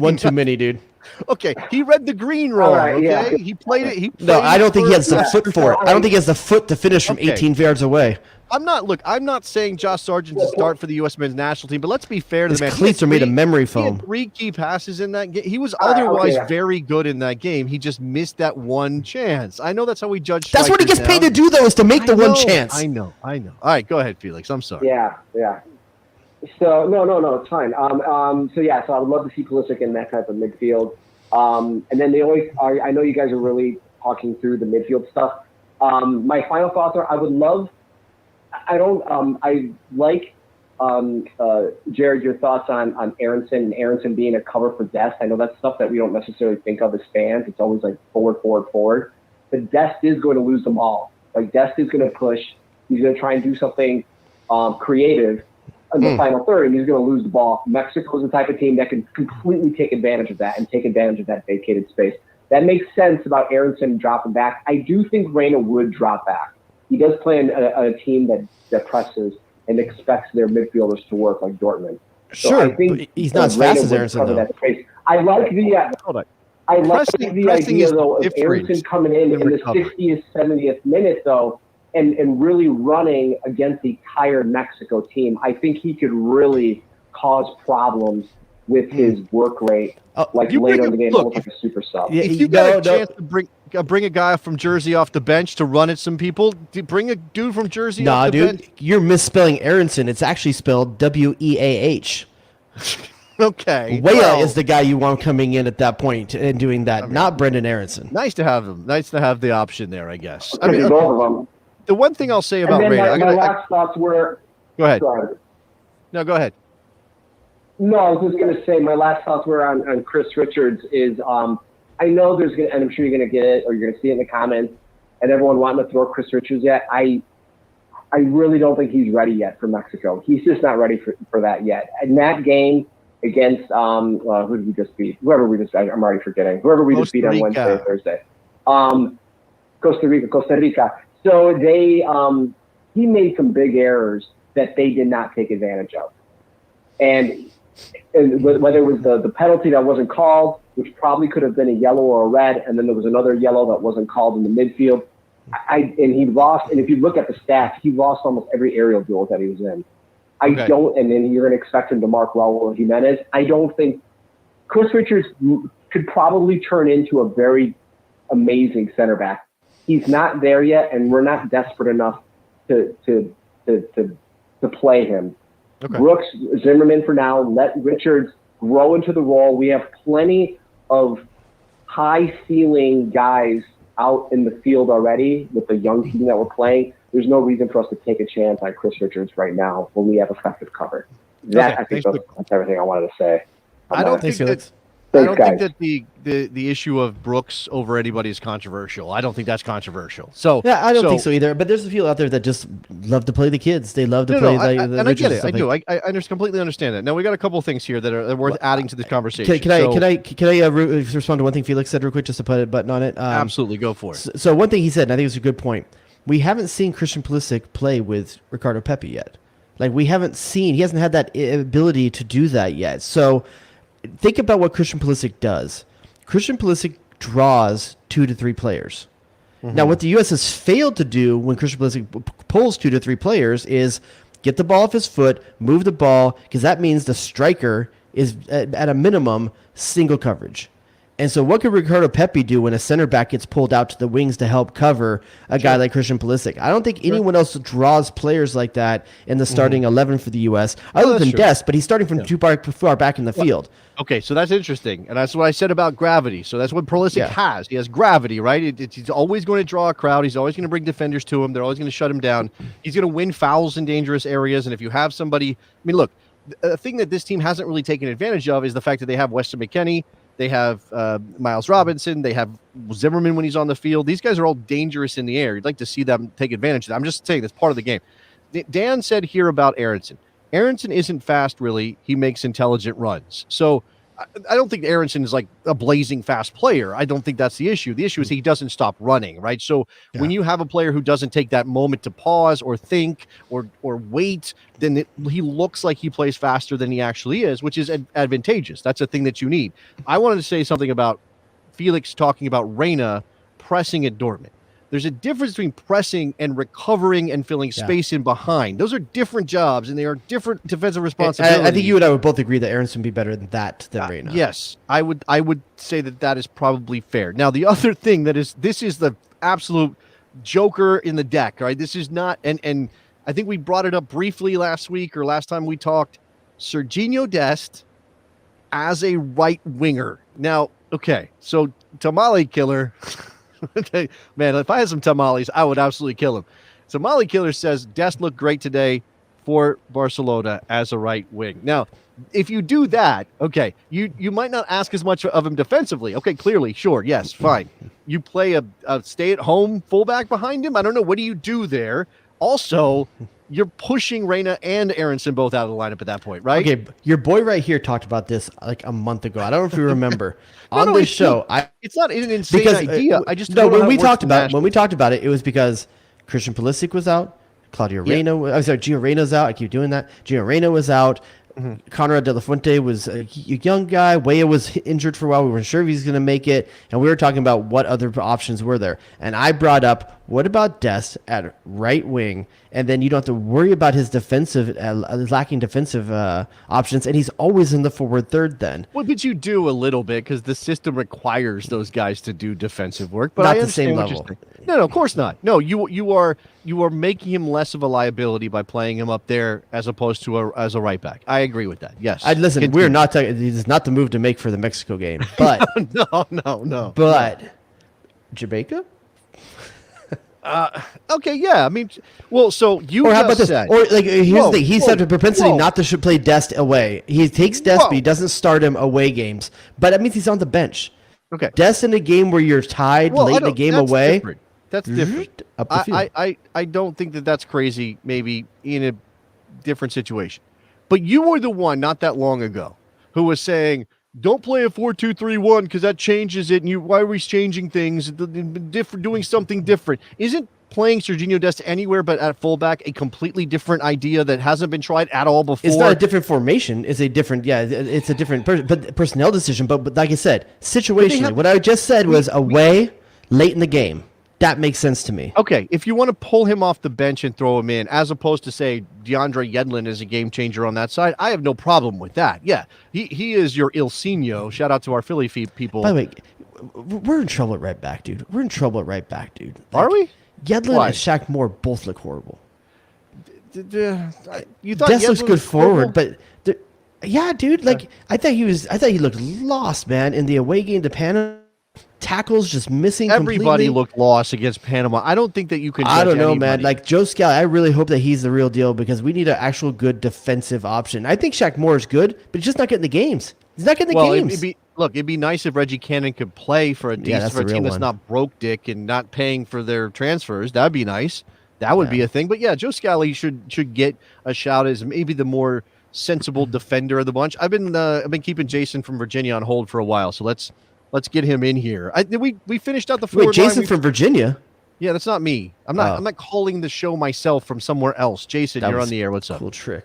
one too many, dude. Okay, he read the green wrong, okay? He played it. No, I don't think he has the foot for it. I don't think he has the foot to finish from 18 yards away. I'm not saying Josh Sargent to start for the U.S. men's national team, but let's be fair to the man. His cleats are made of memory foam. He had 3 key passes in that game. He was otherwise very good in that game. He just missed that one chance. I know that's how we judge. That's what he gets paid to do, though, is to make the one chance. I know. All right, go ahead, Felix. I'm sorry. Yeah. So no, it's fine. So I would love to see Pulisic in that type of midfield. And then I know you guys are really talking through the midfield stuff. My final thoughts are, Jared, your thoughts on Aronson and Aronson being a cover for Dest. I know that's stuff that we don't necessarily think of as fans. It's always like forward. But Dest is going to lose them all. Like, Dest is going to push. He's going to try and do something creative in the final third, and he's going to lose the ball. Mexico is the type of team that can completely take advantage of that and take advantage of that vacated space. That makes sense about Aronson dropping back. I do think Reyna would drop back. He does play in a team that presses and expects their midfielders to work like Dortmund. So sure, I think he's not as fast as Aronson, though. I like the idea, though, of Aronson coming in the 60th, 70th minute, though, and really running against the tired Mexico team. I think he could really cause problems with his work rate, like you late bring on the game, look, almost like a super sub. Yeah, if you got a chance to bring a guy from Jersey off the bench to run at some people, bring a dude from Jersey off the bench. You're misspelling Aronson. It's actually spelled Weah. Okay. Weah is the guy you want coming in at that point and doing that, not Brendan Aronson. Nice to have him. Nice to have the option there, I guess. I Could be mean, both of them. the one thing I'll say about And then Reyna, my last thoughts were. go ahead. Sorry. No, go ahead. No, I was just going to say my last thoughts were on Chris Richards is I know there's going to, and I'm sure you're going to get it or you're going to see it in the comments, and everyone wanting to throw Chris Richards yet. I really don't think he's ready yet for Mexico. He's just not ready for that yet. And that game against who did we just beat? Whoever we just I'm already forgetting. Whoever we just beat on Wednesday or Thursday. Costa Rica. So they he made some big errors that they did not take advantage of. And whether it was the penalty that wasn't called, which probably could have been a yellow or a red, and then there was another yellow that wasn't called in the midfield. And he lost, and if you look at the stats, he lost almost every aerial duel that he was in. And then you're going to expect him to mark Raul Jimenez. I don't think Chris Richards could probably turn into a very amazing center back. He's not there yet, and we're not desperate enough to play him. Okay. Brooks, Zimmerman for now. Let Richards grow into the role. We have plenty of high ceiling guys out in the field already with the young team that we're playing. There's no reason for us to take a chance on Chris Richards right now when we have effective cover. I think that's everything I wanted to say. I don't think that the issue of Brooks over anybody is controversial. I don't think that's controversial. So yeah, I don't think so either. But there's a few out there that just love to play the kids. They love to play and I get it. I do. I completely understand that. Now we got a couple of things here that are worth adding to this conversation. Can I respond to one thing Felix said real quick, just to put a button on it? Absolutely, go for it. So one thing he said, and I think it was a good point. We haven't seen Christian Pulisic play with Ricardo Pepi yet. Like he hasn't had that ability to do that yet. So think about what Christian Pulisic does. Christian Pulisic draws 2 to 3 players. Mm-hmm. Now, what the U.S. has failed to do when Christian Pulisic pulls 2 to 3 players is get the ball off his foot, move the ball, because that means the striker is, at a minimum, single coverage. And so what could Ricardo Pepi do when a center back gets pulled out to the wings to help cover a guy like Christian Pulisic? I don't think anyone else draws players like that in the starting 11 for the U.S. other than Dest, but he's starting from too far back in the field. Okay, so that's interesting, and that's what I said about gravity. So that's what Pulisic has. He has gravity, right? He's always going to draw a crowd. He's always going to bring defenders to him. They're always going to shut him down. He's going to win fouls in dangerous areas, and if you have somebody... I mean, look, the thing that this team hasn't really taken advantage of is the fact that they have Weston McKennie, they have Miles Robinson, they have Zimmerman when he's on the field. These guys are all dangerous in the air. You'd like to see them take advantage of that. I'm just saying that's part of the game. Dan said here about Aronson. Aronson isn't fast, really. He makes intelligent runs. So I don't think Aronson is like a blazing fast player. I don't think that's the issue. The issue is he doesn't stop running, right? So when you have a player who doesn't take that moment to pause or think or wait, then he looks like he plays faster than he actually is, which is advantageous. That's a thing that you need. I wanted to say something about Felix talking about Reyna pressing at Dortmund. There's a difference between pressing and recovering and filling space in behind. Those are different jobs, and they are different defensive responsibilities. I think you and I would both agree that Aronson would be better than Reyna. Yes, I would say that is probably fair. Now, the other thing this is the absolute joker in the deck, right? This is not, and I think we brought it up briefly last week or last time we talked, Serginho Dest as a right winger. Now, okay, so Tamale Killer... Man, if I had some tamales, I would absolutely kill him. Tamale Killer says Dest looked great today for Barcelona as a right wing. Now, if you do that, okay, you might not ask as much of him defensively. Okay, clearly, sure, yes, fine. You play a stay-at-home fullback behind him? I don't know. What do you do there? Also, you're pushing Reyna and Aronson both out of the lineup at that point, right? Okay, your boy right here talked about this like a month ago. I don't know if you remember. On this show, it's not an insane idea. I just when we talked about it, it was because Christian Pulisic was out, Gio Reyna's out. I keep doing that. Gio Reyna was out. Conrad de la Fuente was a young guy. Weah was injured for a while. We weren't sure if he was going to make it, and we were talking about what other options were there. And I brought up What about Dest at right wing? And then you don't have to worry about his defensive, lacking defensive options, and he's always in the forward third then. Well, but you do a little bit because the system requires those guys to do defensive work. But Not I the same understand what level. you're saying. No, of course not. No, you are making him less of a liability by playing him up there as opposed to as a right back. I agree with that. Yes. Listen, we're not talking. This is not the move to make for the Mexico game, but no. But Jamaica. Okay, yeah. I mean, well, so you Or how about just this? said, Or like, here's the thing: he's had a propensity whoa. not to play Dest away. He takes Dest, but he doesn't start him away games. But that means he's on the bench. Okay. Dest in a game where you're tied late in the game that's away. different. That's different. Up the field. I don't think that's crazy. Maybe in a different situation, but you were the one not that long ago who was saying, "Don't play a 4-2-3-1 because that changes it." And why are we changing things? Different, doing something different. Isn't playing Serginho Dest anywhere but at fullback a completely different idea that hasn't been tried at all before? It's not a different formation. It's a different, it's a different personnel decision. But like I said, situationally, what I just said was away late in the game. That makes sense to me. Okay, if you want to pull him off the bench and throw him in, as opposed to say DeAndre Yedlin is a game changer on that side, I have no problem with that. Yeah, he is your Il Signo. Shout out to our Philly people. By the way, we're in trouble at right back, dude. We're in trouble at right back, dude. Are we? Yedlin Why? and Shaq Moore both look horrible. You thought Dest looks Yedlin good was forward, horrible? but yeah, dude. Like I thought he looked lost, man, in the away game to Panama. Tackles just missing. Everybody completely. looked lost against Panama. I don't think that you can. I don't know, anybody. man. Like Joe Scally, I really hope that he's the real deal because we need an actual good defensive option. I think Shaq Moore is good, but he's just not getting the games. He's not getting the games. It'd be nice if Reggie Cannon could play for a that's the team real that's one. not broke dick and not paying for their transfers. That'd be nice. That would be a thing. But yeah, Joe Scally should get a shout as maybe the more sensible defender of the bunch. I've been keeping Jason from Virginia on hold for a while, so let's get him in here. We finished out the forward Wait, Jason line. from Virginia? Yeah, that's not me. I'm not calling the show myself from somewhere else. Jason, you're on the air. What's up? Cool trick.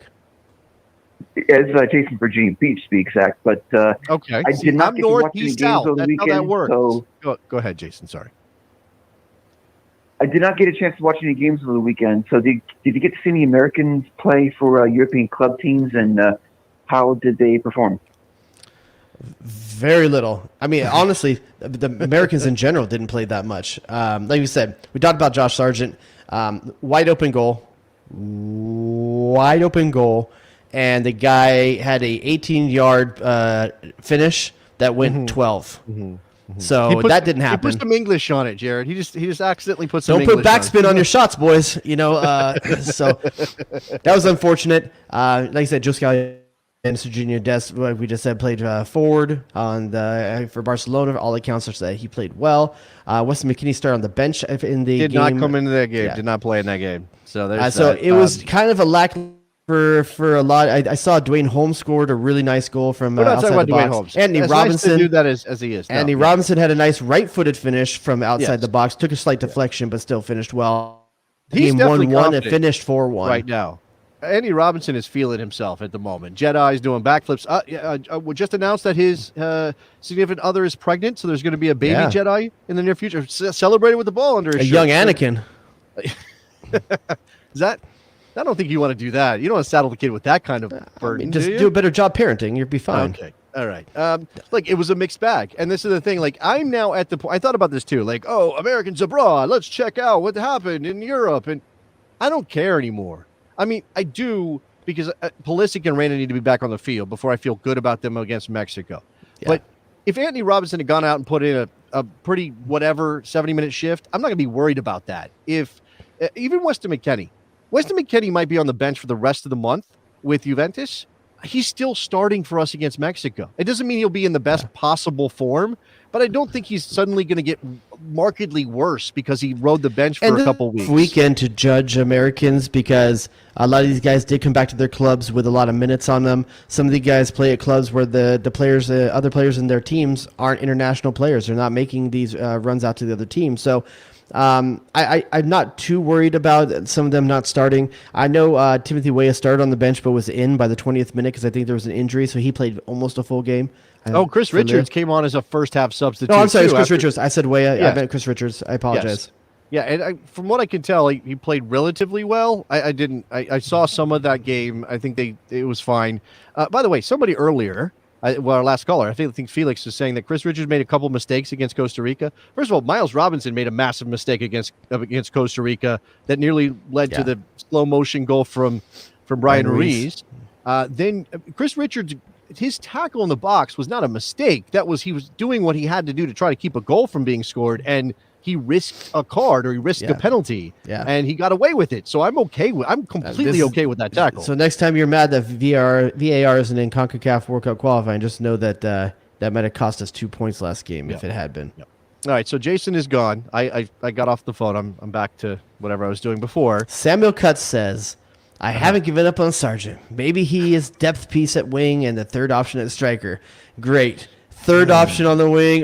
It's Jason Virginia Beach, to be exact. But Okay, I did not I'm get to north, watch any he's games south. over the That's how that weekend. works. So Go ahead, Jason. Sorry. I did not get a chance to watch any games over the weekend. So did you get to see any Americans play for European club teams, and how did they perform? Very little. I mean, honestly, the Americans in general didn't play that much. Like we said, we talked about Josh Sargent. Wide open goal. And the guy had a 18-yard finish that went 12. So that didn't happen. He put some English on it, Jared. He just accidentally put some Don't English put backspin on your shots, boys. So that was unfortunate. Like I said, Joe Scally and Serginho Dest, like we just said, played forward for Barcelona. All accounts are that he played well. Weston McKennie started on the bench in the game. Did not come into that game. Yeah. Did not play in that game. So there's so that. it was kind of a lack for a lot. I saw Dwayne Holmes scored a really nice goal from We're not outside talking the about Dwayne box. Holmes. Anthony As Robinson nice to do that as he is. Anthony Robinson had a nice right-footed finish from outside the box. Took a slight deflection, but still finished well. He's Game definitely 1-1 and confident finished 4-1 right now. Andy Robinson is feeling himself at the moment. Jedi's doing backflips. We just announced that his significant other is pregnant, so there's going to be a baby Jedi in the near future. Celebrated with the ball under his shirt. young Anakin. Is that? I don't think you want to do that. You don't want to saddle the kid with that kind of burden. Just do you? do a better job parenting. You'll be fine. Okay. All right. Like, it was a mixed bag. And this is the thing. Like, I'm now at the point. I thought about this too. Like, oh, Americans abroad. Let's check out what happened in Europe. And I don't care anymore. I mean, I do, because Pulisic and Reina need to be back on the field before I feel good about them against Mexico. Yeah. But if Anthony Robinson had gone out and put in a pretty whatever 70-minute shift, I'm not going to be worried about that. If even Weston McKennie might be on the bench for the rest of the month with Juventus. He's still starting for us against Mexico. It doesn't mean he'll be in the best possible form, but I don't think he's suddenly going to get markedly worse because he rode the bench for a couple weeks. Weekend to judge Americans, because a lot of these guys did come back to their clubs with a lot of minutes on them. Some of the guys play at clubs where the players, other players in their teams aren't international players. They're not making these runs out to the other team. So I'm not too worried about some of them not starting. I know Timothy Weah started on the bench but was in by the 20th minute because I think there was an injury, so he played almost a full game. Chris Richards came on as a first-half substitute. No, I'm sorry, too, it's Chris Richards. I said Weah. Yeah. I meant Chris Richards. I apologize. Yes. Yeah, and from what I can tell, he played relatively well. I saw some of that game. I think it was fine. By the way, somebody earlier, our last caller, I think Felix was saying that Chris Richards made a couple mistakes against Costa Rica. First of all, Miles Robinson made a massive mistake against Costa Rica that nearly led to the slow motion goal from Brian Ruiz. Then Chris Richards, his tackle in the box was not a mistake. He was doing what he had to do to try to keep a goal from being scored, and he risked a card or he risked a penalty, and he got away with it. So I'm completely okay with that tackle. So next time you're mad that VAR isn't in CONCACAF World Cup qualifying, just know that that might have cost us 2 points last game if it had been. Yep. All right, so Jason is gone. I got off the phone. I'm back to whatever I was doing before. Samuel Cutts says, I haven't given up on Sargent. Maybe he is depth piece at wing and the third option at striker. Great. Third option on the wing,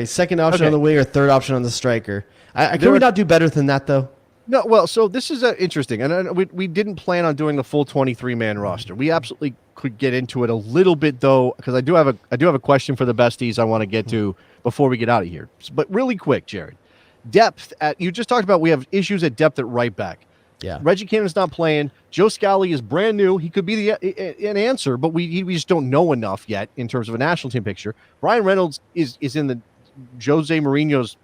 second option on the wing or third option on the striker. Can we not do better than that, though? No, well, so this is interesting, and we didn't plan on doing the full 23-man roster. We absolutely could get into it a little bit, though, because I do have a question for the besties I want to get to before we get out of here. But really quick, Jared, depth you just talked about. We have issues at depth at right back. Yeah, Reggie Cannon's not playing. Joe Scally is brand new. He could be an answer, but we just don't know enough yet in terms of a national team picture. Brian Reynolds is in the Jose Mourinho's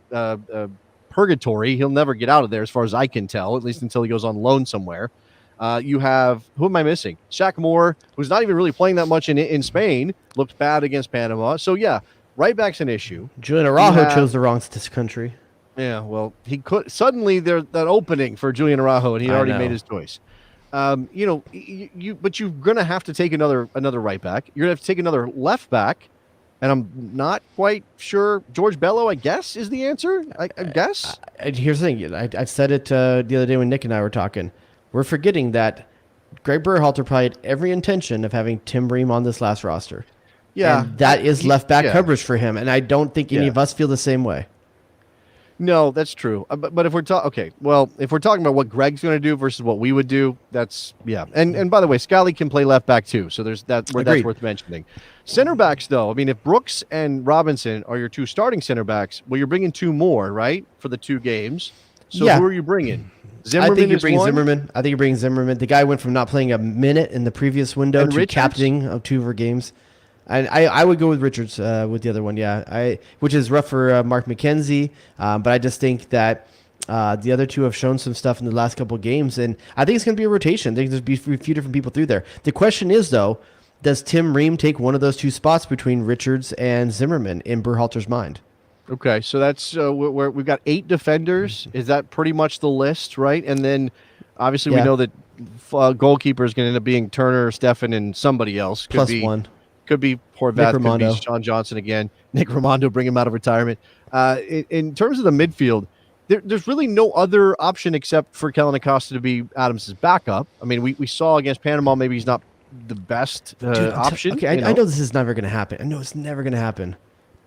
purgatory. He'll never get out of there, as far as I can tell, at least until he goes on loan somewhere. You have, who am I missing? Shaq Moore, who's not even really playing that much in Spain, looked bad against Panama. So yeah, right back's an issue. Julian Araujo chose the wrong country. Yeah, well, he could suddenly there's that opening for Julian Araujo, and he already made his choice. But you're gonna have to take another right back. You're gonna have to take another left back, and I'm not quite sure. George Bello, I guess, is the answer. I guess. Here's the thing. I said it the other day when Nick and I were talking. We're forgetting that Gregg Berhalter probably had every intention of having Tim Ream on this last roster. Yeah, and that is left back coverage for him, and I don't think any of us feel the same way. No, that's true. But if we're talking about what Greg's going to do versus what we would do, that's And by the way, Scally can play left back too, so there's that. That's worth mentioning. Center backs, though, I mean, if Brooks and Robinson are your two starting center backs, well, you're bringing two more, right, for the two games. So who are you bringing? Zimmerman. I think you bring Zimmerman. I think you bring Zimmerman. The guy went from not playing a minute in the previous window to captaining of two of our games. And I would go with Richards with the other one, which is rough for Mark McKenzie. But I just think that the other two have shown some stuff in the last couple of games, and I think it's going to be a rotation. I think there's be a few different people through there. The question is, though, does Tim Ream take one of those two spots between Richards and Zimmerman in Berhalter's mind? Okay, so that's we've got 8 defenders. Is that pretty much the list, right? And then obviously we know that goalkeeper is going to end up being Turner, Stefan, and somebody else. Plus one. Could be Horvath, could be Sean Johnson again. Nick Raimondo, bring him out of retirement. In terms of the midfield, there's really no other option except for Kellen Acosta to be Adams' backup. I mean, we saw against Panama, maybe he's not the best option. Okay, I know this is never going to happen. I know it's never going to happen.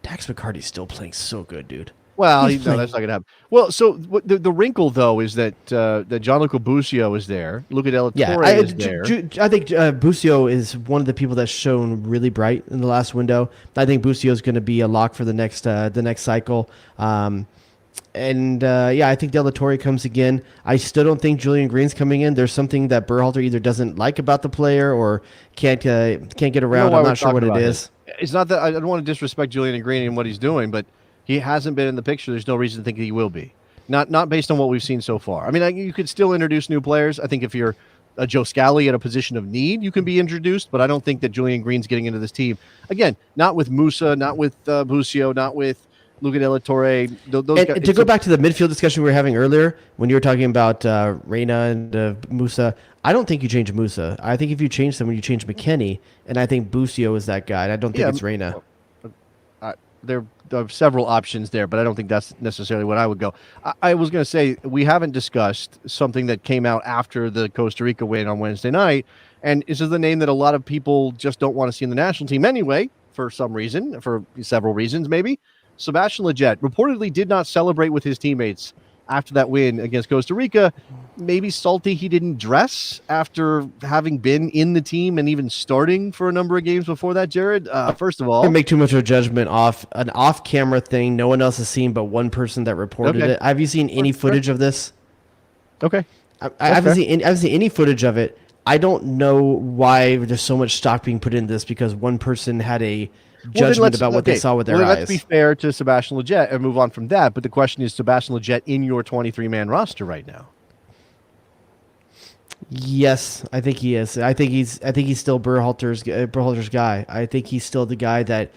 Dax McCarty's still playing so good, dude. Well, no, that's not going to happen. Well, so the wrinkle, though, is that Gianluca Busio is there. Luca Della Torre is there. I think Busio is one of the people that's shown really bright in the last window. I think Busio is going to be a lock for the next cycle. I think Della Torre comes again. I still don't think Julian Green's coming in. There's something that Berhalter either doesn't like about the player or can't get around. I'm not sure what it is. It's not that I don't want to disrespect Julian Green and what he's doing, but he hasn't been in the picture. There's no reason to think he will be. Not based on what we've seen so far. I mean, you could still introduce new players. I think if you're a Joe Scally at a position of need, you can be introduced, but I don't think that Julian Green's getting into this team. Again, not with Musa, not with Busio, not with Luca Della Torre. Those guys, to go back to the midfield discussion we were having earlier, when you were talking about Reyna and Musa, I don't think you change Musa. I think if you change someone, you change McKennie, and I think Busio is that guy. And I don't think it's Reyna. There are several options there, but I don't think that's necessarily what I would go. I was going to say, we haven't discussed something that came out after the Costa Rica win on Wednesday night, and this is the name that a lot of people just don't want to see in the national team anyway, for some reason, for several reasons maybe. Sebastian Lletget reportedly did not celebrate with his teammates after that win against Costa Rica. maybe salty he didn't dress after having been in the team and even starting for a number of games before that, Jared? First of all, I make too much of a judgment off an off-camera thing no one else has seen but one person that reported it. Have you seen any footage of this? Okay. I haven't seen any footage of it. I don't know why there's so much stock being put in this because one person had a judgment about what they saw with their eyes. Let's be fair to Sebastian Lletget and move on from that. But the question is, Sebastian Lletget in your 23-man roster right now? Yes, I think he is. I think he's still Berhalter's guy. I think he's still the guy that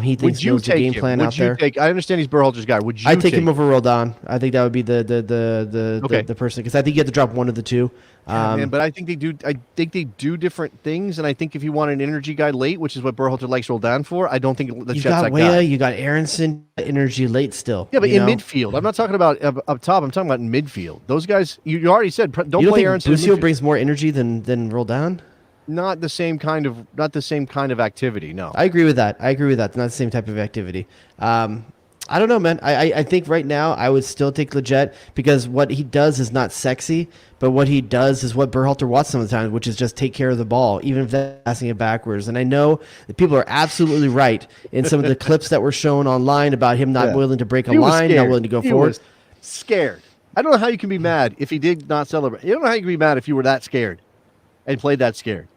he thinks knows the game plan out there. I understand he's Berhalter's guy. Would you? I'd take him over Roldan. I think that would be the person because I think you have to drop one of the two. Man, but I think they do. I think they do different things, and I think if you want an energy guy late, which is what Berhalter likes Roldan for, I don't think Lletget's that guy. You got Weah, you got Aronson, energy late still. Yeah, but in midfield, I'm not talking about up top. I'm talking about in midfield. Those guys, you already said, don't play Aronson. Busio brings more energy than Roldan. Not the same kind of activity. No, I agree with that. Not the same type of activity. I don't know, man. I think right now I would still take Lletget because what he does is not sexy, but what he does is what Berhalter wants sometimes, which is just take care of the ball, even if they're passing it backwards. And I know that people are absolutely right in some of the clips that were shown online about him not willing to break a line, not willing to go forward. Was scared. I don't know how you can be mad if he did not celebrate. You don't know how you can be mad if you were that scared and played that scared.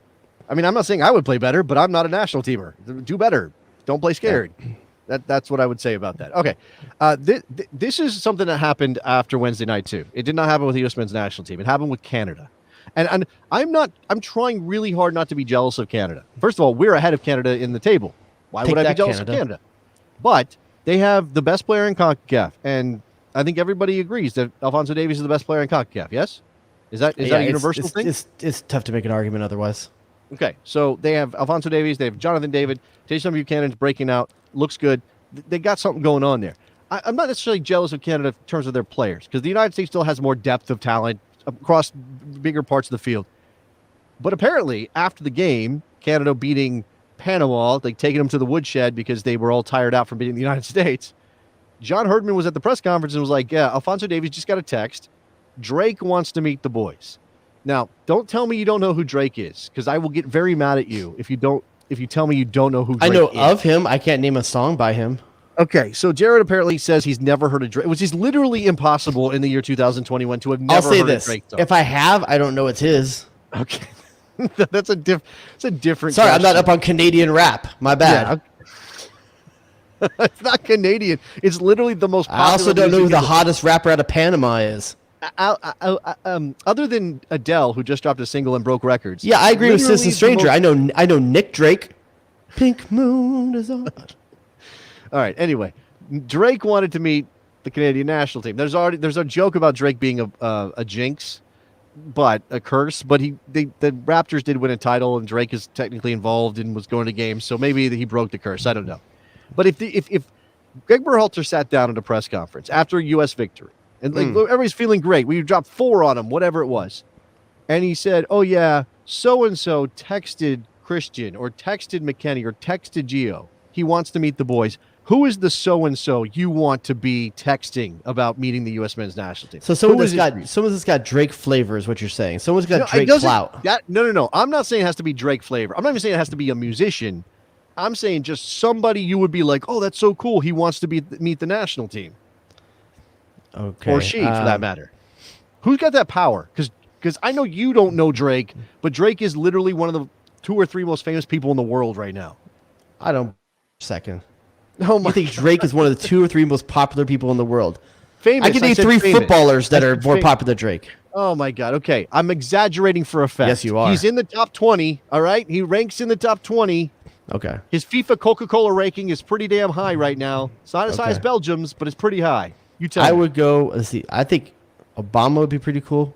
I mean, I'm not saying I would play better, but I'm not a national teamer. Do better. Don't play scared. That's what I would say about that. Okay. This is something that happened after Wednesday night, too. It did not happen with the U.S. men's national team. It happened with Canada. And I'm trying really hard not to be jealous of Canada. First of all, we're ahead of Canada in the table. Why would I be jealous of Canada? But they have the best player in CONCACAF. And I think everybody agrees that Alphonso Davies is the best player in CONCACAF. Yes? Is that a universal thing? It's tough to make an argument otherwise. Okay, so they have Alphonso Davies, they have Jonathan David, Jason Buchanan's breaking out, looks good. They got something going on there. I'm not necessarily jealous of Canada in terms of their players because the United States still has more depth of talent across bigger parts of the field. But apparently, after the game, Canada beating Panama, like taking them to the woodshed because they were all tired out from beating the United States, John Herdman was at the press conference and was like, yeah, Alphonso Davies just got a text. Drake wants to meet the boys. Now, don't tell me you don't know who Drake is, because I will get very mad at you if you tell me you don't know who Drake is. I know of him. I can't name a song by him. Okay, so Jared apparently says he's never heard of Drake, which is literally impossible in the year 2021 to have never heard of Drake song. If I have, I don't know it's his. Okay. That's a different Sorry, question. I'm not up on Canadian rap. My bad. Yeah. It's not Canadian. It's literally the most popular. I also don't know who the hottest rapper out of Panama is. Other than Adele, who just dropped a single and broke records. Yeah, I agree with Citizen Stranger. I know Nick Drake. Pink Moon is on. All right. Anyway, Drake wanted to meet the Canadian national team. There's a joke about Drake being a jinx, but a curse. But the Raptors did win a title, and Drake is technically involved and was going to games, so maybe he broke the curse. I don't know. But if Gregg Berhalter sat down at a press conference after a U.S. victory. And everybody's feeling great. We dropped 4 on him, whatever it was. And he said, oh, yeah, so-and-so texted Christian or texted McKenny or texted Gio. He wants to meet the boys. Who is the so-and-so you want to be texting about meeting the U.S. men's national team? So someone's got Drake flavor is what you're saying. Someone's got Drake clout. No. I'm not saying it has to be Drake flavor. I'm not even saying it has to be a musician. I'm saying just somebody you would be like, oh, that's so cool. He wants to meet the national team. Okay. Or she, for that matter. Who's got that power? Because I know you don't know Drake, but Drake is literally one of the 2 or 3 most famous people in the world right now. I don't. Second. Oh my! I think Drake is one of the 2 or 3 most popular people in the world. Famous. I can name 3 footballers that are more popular than Drake. Oh my God! Okay, I'm exaggerating for effect. Yes, you are. He's in the top 20. All right, he ranks in the top 20. Okay. His FIFA Coca-Cola ranking is pretty damn high right now. It's not as high as Belgium's, but it's pretty high. You tell me. I would go. Let's see. I think Obama would be pretty cool.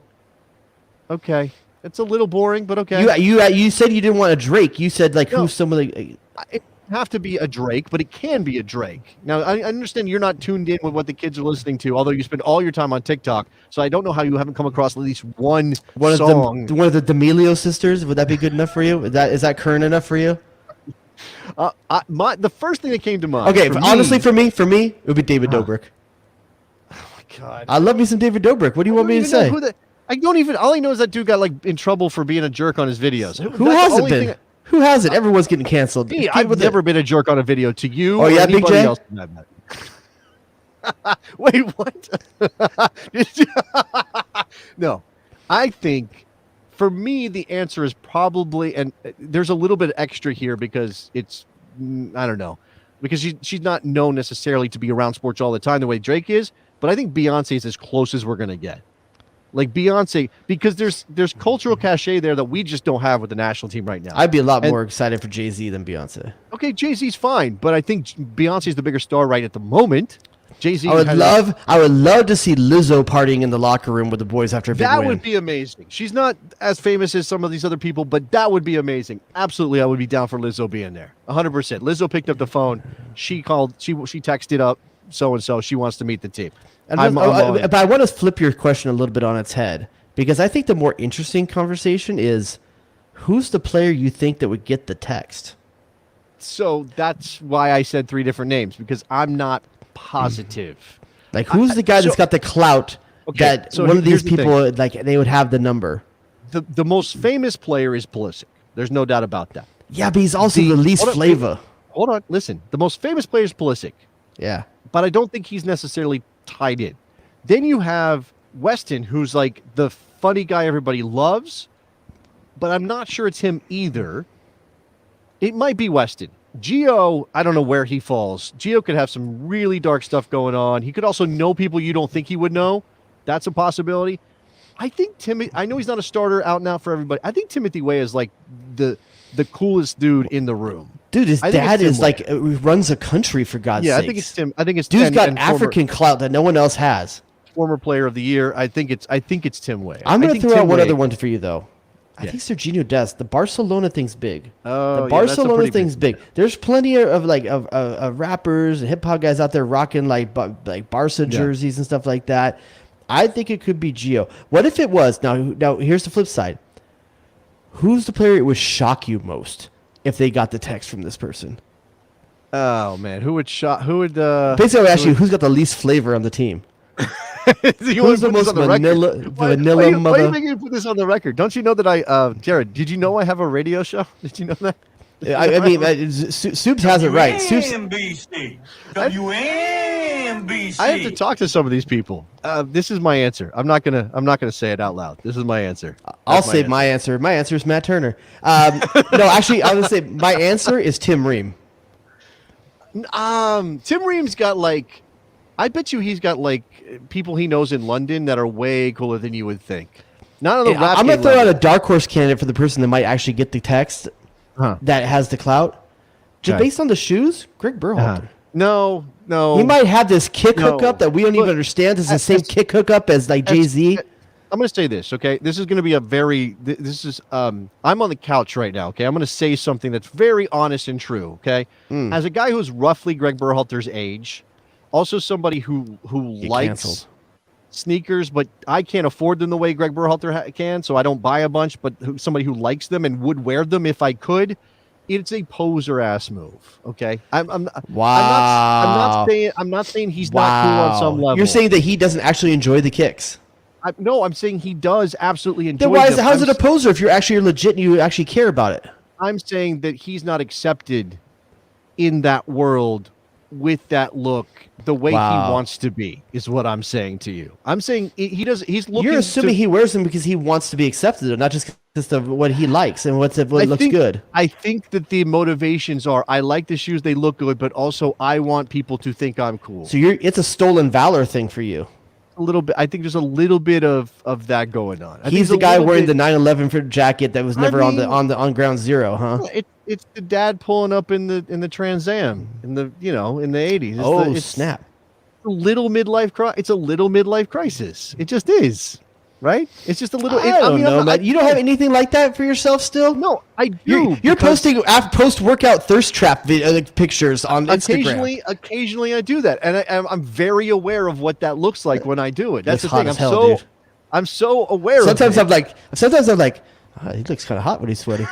Okay, it's a little boring, but okay. You said you didn't want a Drake. You said who's somebody. It doesn't have to be a Drake, but it can be a Drake. Now I understand you're not tuned in with what the kids are listening to, although you spend all your time on TikTok. So I don't know how you haven't come across at least one song. One of the D'Amelio sisters. Would that be good enough for you? Is that current enough for you? The first thing that came to mind. Okay, honestly, for me, it would be David Dobrik. Oh my God! I love me some David Dobrik. What do you want me to say? I don't even. All I know is that dude got like in trouble for being a jerk on his videos. Who hasn't been? Who hasn't? Everyone's getting canceled. Me, I've never been a jerk on a video to you. Oh yeah, Big J. Else Wait, what? No, I think for me the answer is probably, and there's a little bit extra here because it's, I don't know, because she's not known necessarily to be around sports all the time the way Drake is, but I think Beyonce is as close as we're gonna get. Like Beyonce, because there's cultural cachet there that we just don't have with the national team right now. I'd be a lot more excited for Jay-Z than Beyonce. Okay, Jay-Z's fine, but I think Beyonce's the bigger star right at the moment. Jay-Z. I would love to see Lizzo partying in the locker room with the boys after a big win. That would be amazing. She's not as famous as some of these other people, but that would be amazing. Absolutely, I would be down for Lizzo being there. 100%. Lizzo picked up the phone. She called. She texted up so-and-so. She wants to meet the team. But I want to flip your question a little bit on its head, because I think the more interesting conversation is who's the player you think that would get the text? So that's why I said 3 different names, because I'm not positive. Like, who's the guy that's got the clout that one of these people, like, they would have the number? The most famous player is Pulisic. There's no doubt about that. Yeah, but he's also the least flavor. Hold on, listen. The most famous player is Pulisic. Yeah. But I don't think he's necessarily tied in. Then you have Weston, who's like the funny guy everybody loves, but I'm not sure it's him either. It might be Weston. Gio, I don't know where he falls. Gio could have some really dark stuff going on. He could also know people you don't think he would know. That's a possibility. I think Timothy, I know he's not a starter out and out for everybody. I think Timothy Way is like the coolest dude in the room. Dude, his dad is like runs a country, for God's sake. Yeah, I think it's Tim. I think it's dude's got African clout that no one else has. Former player of the year. I think it's Tim Way. I'm going to throw out one other one for you though. I think Serginho Dest. The Barcelona thing's big. Oh, the Barcelona thing's big. There's plenty of rappers and hip hop guys out there rocking like Barca jerseys and stuff like that. I think it could be Gio. What if it was? Now here's the flip side. Who's the player it would shock you most if they got the text from this person? Oh man, who would basically I would ask you, who's got the least flavor on the team? Who's the most vanilla mother? Why are you making me put this on the record? Don't you know that Jared, did you know I have a radio show? Did you know that? I mean, Soups has it right. WNBC. I have to talk to some of these people. This is my answer. I'm not gonna say it out loud. This is my answer. I'll say my answer. My answer is Matt Turner. No, actually, I was gonna say my answer is Tim Ream. Tim Ream's got like, I bet you he's got like people he knows in London that are way cooler than you would think. Not on the rap. I'm gonna throw out a dark horse candidate for the person that might actually get the text that has the clout. Just based on the shoes, Gregg Berhalter. No. He might have this kick hookup that we don't even understand. It's the same kick hookup as like Jay-Z. I'm going to say this, okay? This is going to be I'm on the couch right now, okay? I'm going to say something that's very honest and true, okay? As a guy who's roughly Gregg Berhalter's age, also somebody who likes sneakers, but I can't afford them the way Gregg Berhalter can, so I don't buy a bunch, but somebody who likes them and would wear them if I could, it's a poser ass move. Okay, I'm not saying he's not cool on some level. You're saying that he doesn't actually enjoy the kicks. I'm saying he does absolutely enjoy. Then why how's it a poser if you're actually legit and you actually care about it? I'm saying that he's not accepted in that world with that look the way he wants to be is what I'm saying to you. I'm saying he does. He's looking. You're assuming he wears them because he wants to be accepted, not just of what he likes and what looks good. I think that the motivations are: I like the shoes; they look good, but also I want people to think I'm cool. So it's a stolen valor thing for you. A little bit. I think there's a little bit of that going on. He's the guy wearing the 9/11 jacket that was never on ground zero, huh? It's the dad pulling up in the Trans Am in the 80s. It's snap! It's a little midlife crisis. It just is, right? It's just a little. I don't know, man. You don't have anything like that for yourself still? No, I do. You're posting post-workout thirst trap pictures on Instagram. Occasionally, I do that, and I'm very aware of what that looks like when I do it. That's the thing. I'm so aware. Sometimes I'm like, he looks kind of hot when he's sweating.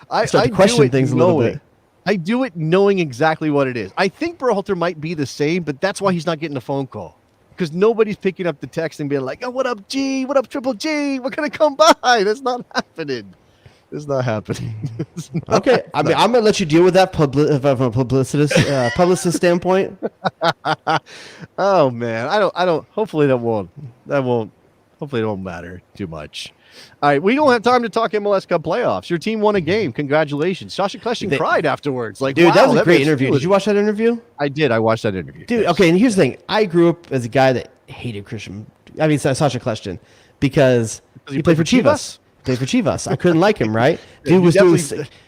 I start to question things a little bit. I do it knowing exactly what it is. I think Berhalter might be the same, but that's why he's not getting a phone call. because nobody's picking up the text and being like, "Oh, what up, G? What up, Triple G? We're gonna come by." That's not happening. It's not happening. Okay, I mean, I'm gonna let you deal with that from a publicist standpoint. Oh man, I don't. Hopefully that won't. Hopefully it won't matter too much. All right, we don't have time to talk MLS Cup playoffs. Your team won a game. Congratulations. Sasha Kleshtin cried afterwards. Like, dude, wow, that was a great interview. Did you watch that interview? I did. I watched that interview. Dude, okay, and here's the thing. I grew up as a guy that hated Sasha Kleshtin because he played for Chivas. Played for Chivas. I couldn't like him, right? Dude was doing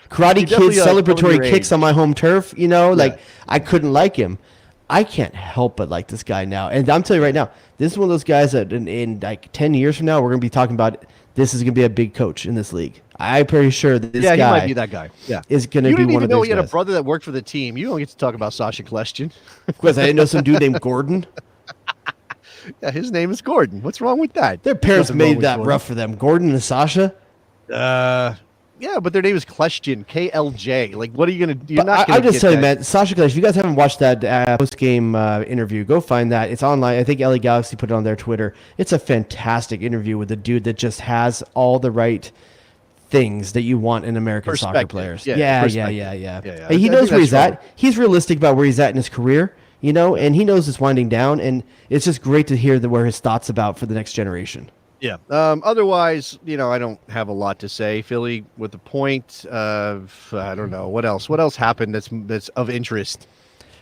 Karate Kid celebratory kicks on my home turf, I couldn't like him. I can't help but like this guy now. And I'm telling you right now, this is one of those guys that in like 10 years from now, we're going to be talking about this is going to be a big coach in this league. I'm pretty sure that this guy he might be that guy. Yeah. Is going to be one of those guys. You didn't even know he had a brother that worked for the team. You don't get to talk about Sasha Kleshtin. Of course, I didn't know some dude named Gordon. Yeah, his name is Gordon. What's wrong with that? Their parents made that rough for them. Gordon and Sasha? Yeah, but their name is Kleshtin, KLJ. Like, what are you going to do? You're not I'm just telling you, man, Sasha Kleshtin, if you guys haven't watched that post-game interview, go find that. It's online. I think LA Galaxy put it on their Twitter. It's a fantastic interview with a dude that just has all the right things that you want in American soccer players. Yeah. And he knows where he's at. He's realistic about where he's at in his career, and he knows it's winding down, and it's just great to hear where his thoughts about for the next generation. Yeah. Otherwise, I don't have a lot to say. Philly with the point of I don't know what else. What else happened that's of interest?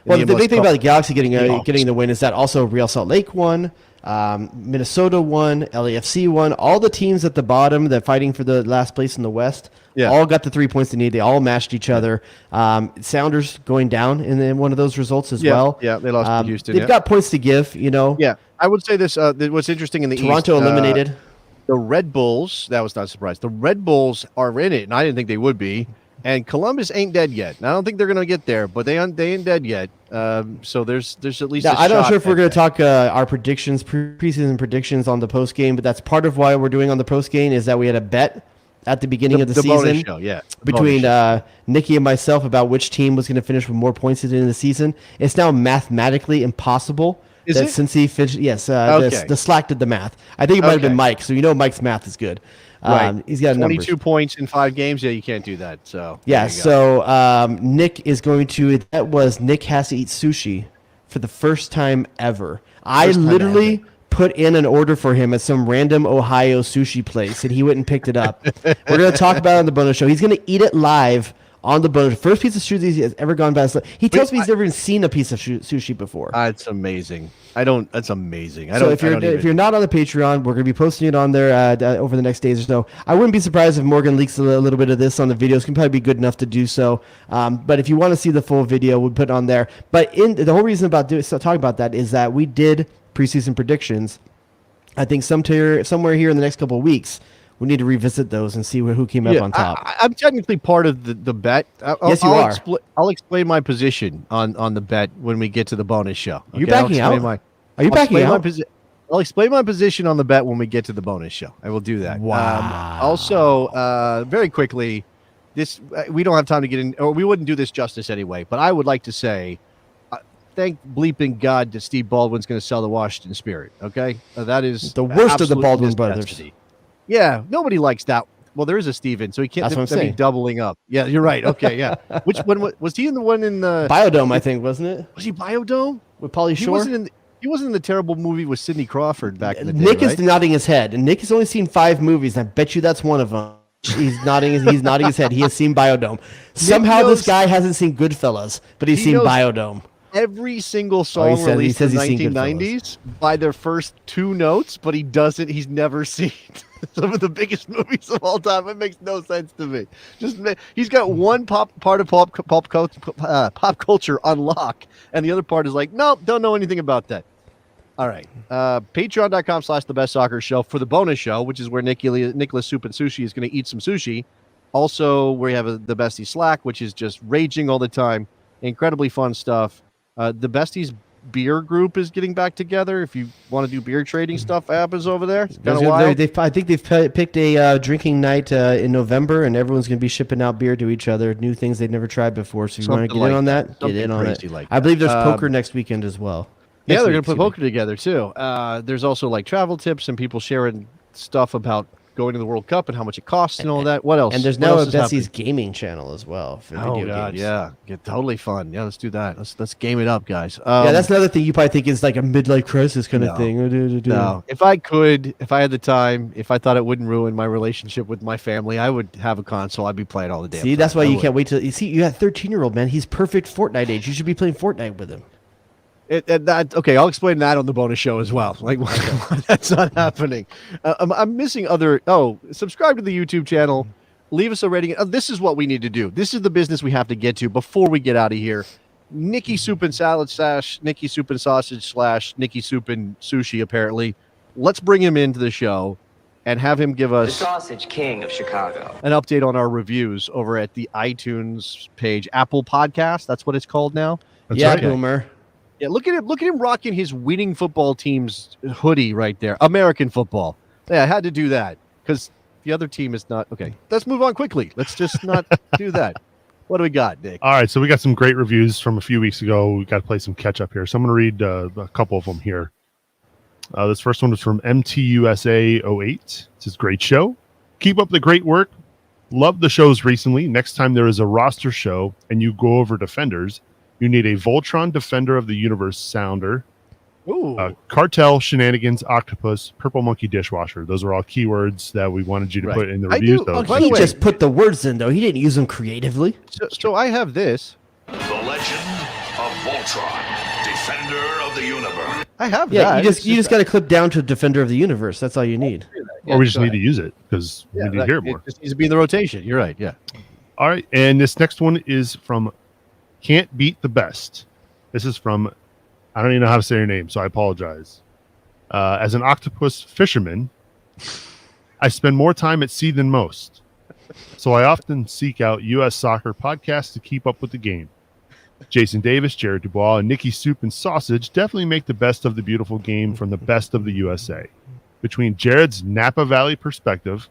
Well, the big thing about the Galaxy getting the win is that also Real Salt Lake won, Minnesota won, LAFC won. All the teams at the bottom that fighting for the last place in the West, all got the 3 points they need. They all matched each other. Sounders going down in one of those results as well. Yeah, they lost to Houston. They've got points to give. Yeah. I would say this. What's interesting in the Toronto East, eliminated. The Red Bulls. That was not a surprise. The Red Bulls are in it, and I didn't think they would be. And Columbus ain't dead yet. And I don't think they're going to get there, but they ain't dead yet. So there's at least. Now, I'm not sure if we're going to talk our predictions, preseason predictions on the post game, but that's part of why we're doing on the post game is that we had a bet at the beginning of the season show, between Nikki and myself about which team was going to finish with more points at the end of the season. It's now mathematically impossible. Is it? Since he finished, yes, the Slack did the math. I think it might have been Mike, so Mike's math is good. Right. He's got 22 points in 5 games. Yeah, you can't do that. So Nick is going to. Nick has to eat sushi for the first time ever. I literally put in an order for him at some random Ohio sushi place, and he went and picked it up. We're going to talk about it on the bonus show. He's going to eat it live on the bonus. First piece of sushi he has ever gone by. He tells me he's never even seen a piece of sushi before. That's amazing. That's amazing. If you're not on the Patreon, we're going to be posting it on there over the next days or so. I wouldn't be surprised if Morgan leaks a little bit of this on the videos. It can probably be good enough to do so. But if you want to see the full video, we'll put it on there. But the whole reason about talking about that is that we did preseason predictions. I think somewhere here in the next couple of weeks, we need to revisit those and see who came up on top. I'm technically part of the bet. Yes, you are. I'll explain my position on the bet when we get to the bonus show. Okay? You're backing out? Are you backing out? I'll explain my position on the bet when we get to the bonus show. I will do that. Wow. Also, very quickly, we don't have time to get in, or we wouldn't do this justice anyway, but I would like to say, thank bleeping God that Steve Baldwin's going to sell the Washington Spirit, okay? That is the worst of the Baldwin brothers. Yeah, nobody likes that. Well, there is a Steven, so he can't be doubling up. Yeah, you're right. Okay, yeah. Which one was he in the one in the Biodome, I think, wasn't it? Was he Biodome? With Pauly Shore? He wasn't in the terrible movie with Sidney Crawford back in the day. Nick is nodding his head, and Nick has only seen 5 movies, and I bet you that's one of them. He's nodding his head. He has seen Biodome. Somehow this guy hasn't seen Goodfellas, but he's seen Biodome. Every single song released in the 1990s by their first 2 notes, but he's never seen some of the biggest movies of all time. It makes no sense to me. He's got one part of pop culture on lock, and the other part is like, nope, don't know anything about that. All right. Patreon.com/thebestsoccershow for the bonus show, which is where Nicholas Soup and Sushi is going to eat some sushi. Also, we have the Besties Slack, which is just raging all the time. Incredibly fun stuff. The Besties beer group is getting back together. If you want to do beer trading stuff, happens over there. It's kind of wild. I think they've picked a drinking night in November, and everyone's going to be shipping out beer to each other, new things they've never tried before. So if you want to get in on that, get in on it. I believe there's poker next weekend as well. Yeah, they're week, going to play excuse me. poker together too. There's also like travel tips and people sharing stuff about going to the World Cup and how much it costs and all that. What else? And there's What now else a is Bessie's happening? gaming channel as well for Oh video God, games. yeah, totally fun. Yeah, let's do that. Let's game it up, guys. Yeah, that's another thing you probably think is like a midlife crisis kind of thing. No, if I had the time, if I thought it wouldn't ruin my relationship with my family, I would have a console. I'd be playing all the damn See, time. that's why I you would. can't wait till you see. You got 13-year-old man. He's perfect Fortnite age. You should be playing Fortnite with him. Okay, I'll explain that on the bonus show as well. Like, why that's not happening. I'm missing other. Oh, subscribe to the YouTube channel. Leave us a rating. This is what we need to do. This is the business we have to get to before we get out of here. Nikki Soup and Salad / Nikki Soup and Sausage / Nikki Soup and Sushi, apparently. Let's bring him into the show and have him give us The Sausage King of Chicago. an update on our reviews over at the iTunes page. Apple Podcast, that's what it's called now. That's yeah, right. Boomer. Yeah, look at him rocking his winning football team's hoodie right there. American football. Yeah, I had to do that because the other team is not. Okay, let's move on quickly. Let's just not do that. What do we got, Nick? All right, so we got some great reviews from a few weeks ago. We got to play some catch up here. So I'm going to read a couple of them here. This first one is from MTUSA08. It says, great show. Keep up the great work. Love the shows recently. Next time there is a roster show and you go over defenders, you need a Voltron Defender of the Universe sounder, Ooh, Cartel, Shenanigans, Octopus, Purple Monkey Dishwasher. Those are all keywords that we wanted you to Right. put in the I reviews. do- though. oh, by He the way- just put the words in though. He didn't use them creatively. so I have this. The Legend of Voltron, Defender of the Universe. I have Yeah, that. you just got to clip down to Defender of the Universe. That's all you need. Or we just need to use it because Yeah, we need to hear it more. It just needs to be in the rotation. You're right. Yeah. All right, and this next one is from Can't Beat the Best. This is from, I don't even know how to say your name, so I apologize. As an octopus fisherman, I spend more time at sea than most. So I often seek out U.S. soccer podcasts to keep up with the game. Jason Davis, Jared DuBois, and Nikki Soup and Sausage definitely make the best of the beautiful game from the best of the USA. Between Jared's Napa Valley perspective,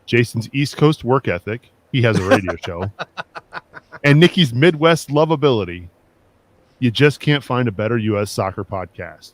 Jason's East Coast work ethic, he has a radio show, and Nikki's Midwest lovability, you just can't find a better U.S. soccer podcast.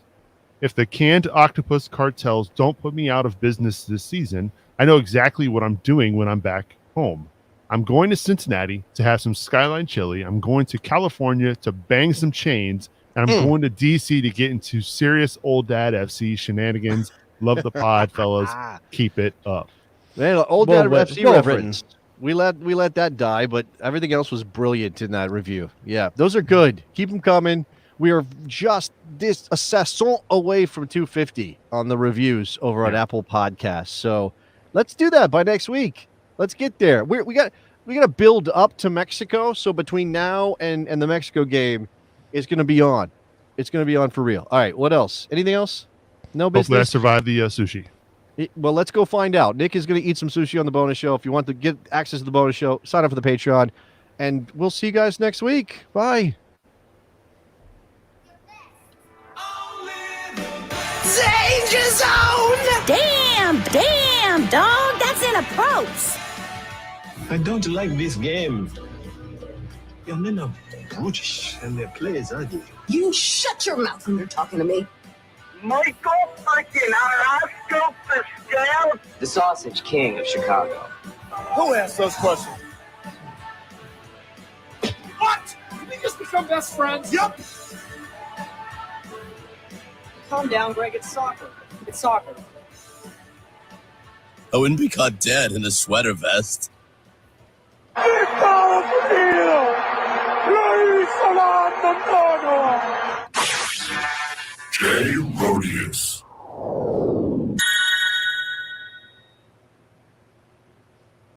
If the canned octopus cartels don't put me out of business this season, I know exactly what I'm doing when I'm back home. I'm going to Cincinnati to have some Skyline chili. I'm going to California to bang some chains. And I'm going to D.C. to get into serious old dad FC shenanigans. Love the pod, fellas. Keep it up. Man, old Well dad writ- FC well reference. We let that die, but everything else was brilliant in that review. Yeah, those are good. Keep them coming. We are just a saison away from 250 on the reviews over at Apple Podcasts. So let's do that by next week. Let's get there. We got to build up to Mexico. So between now and the Mexico game, it's going to be on. It's going to be on for real. All right. What else? Anything else? No Hopefully I business. survived the sushi. Well, let's go find out. Nick is going to eat some sushi on the bonus show. If you want to get access to the bonus show, sign up for the Patreon. And we'll see you guys next week. Bye. Danger Zone! Damn, dog. That's an approach. I don't like this game. Your men are brutish and their play is ugly. You shut your mouth when you're talking to me. Michael freaking Arasco Pascal. The Sausage King of Chicago. Who asked those questions? What? Did we just become best friends? Yep. Calm down, Greg. It's soccer. It's soccer. I wouldn't be caught dead in a sweater vest. Jay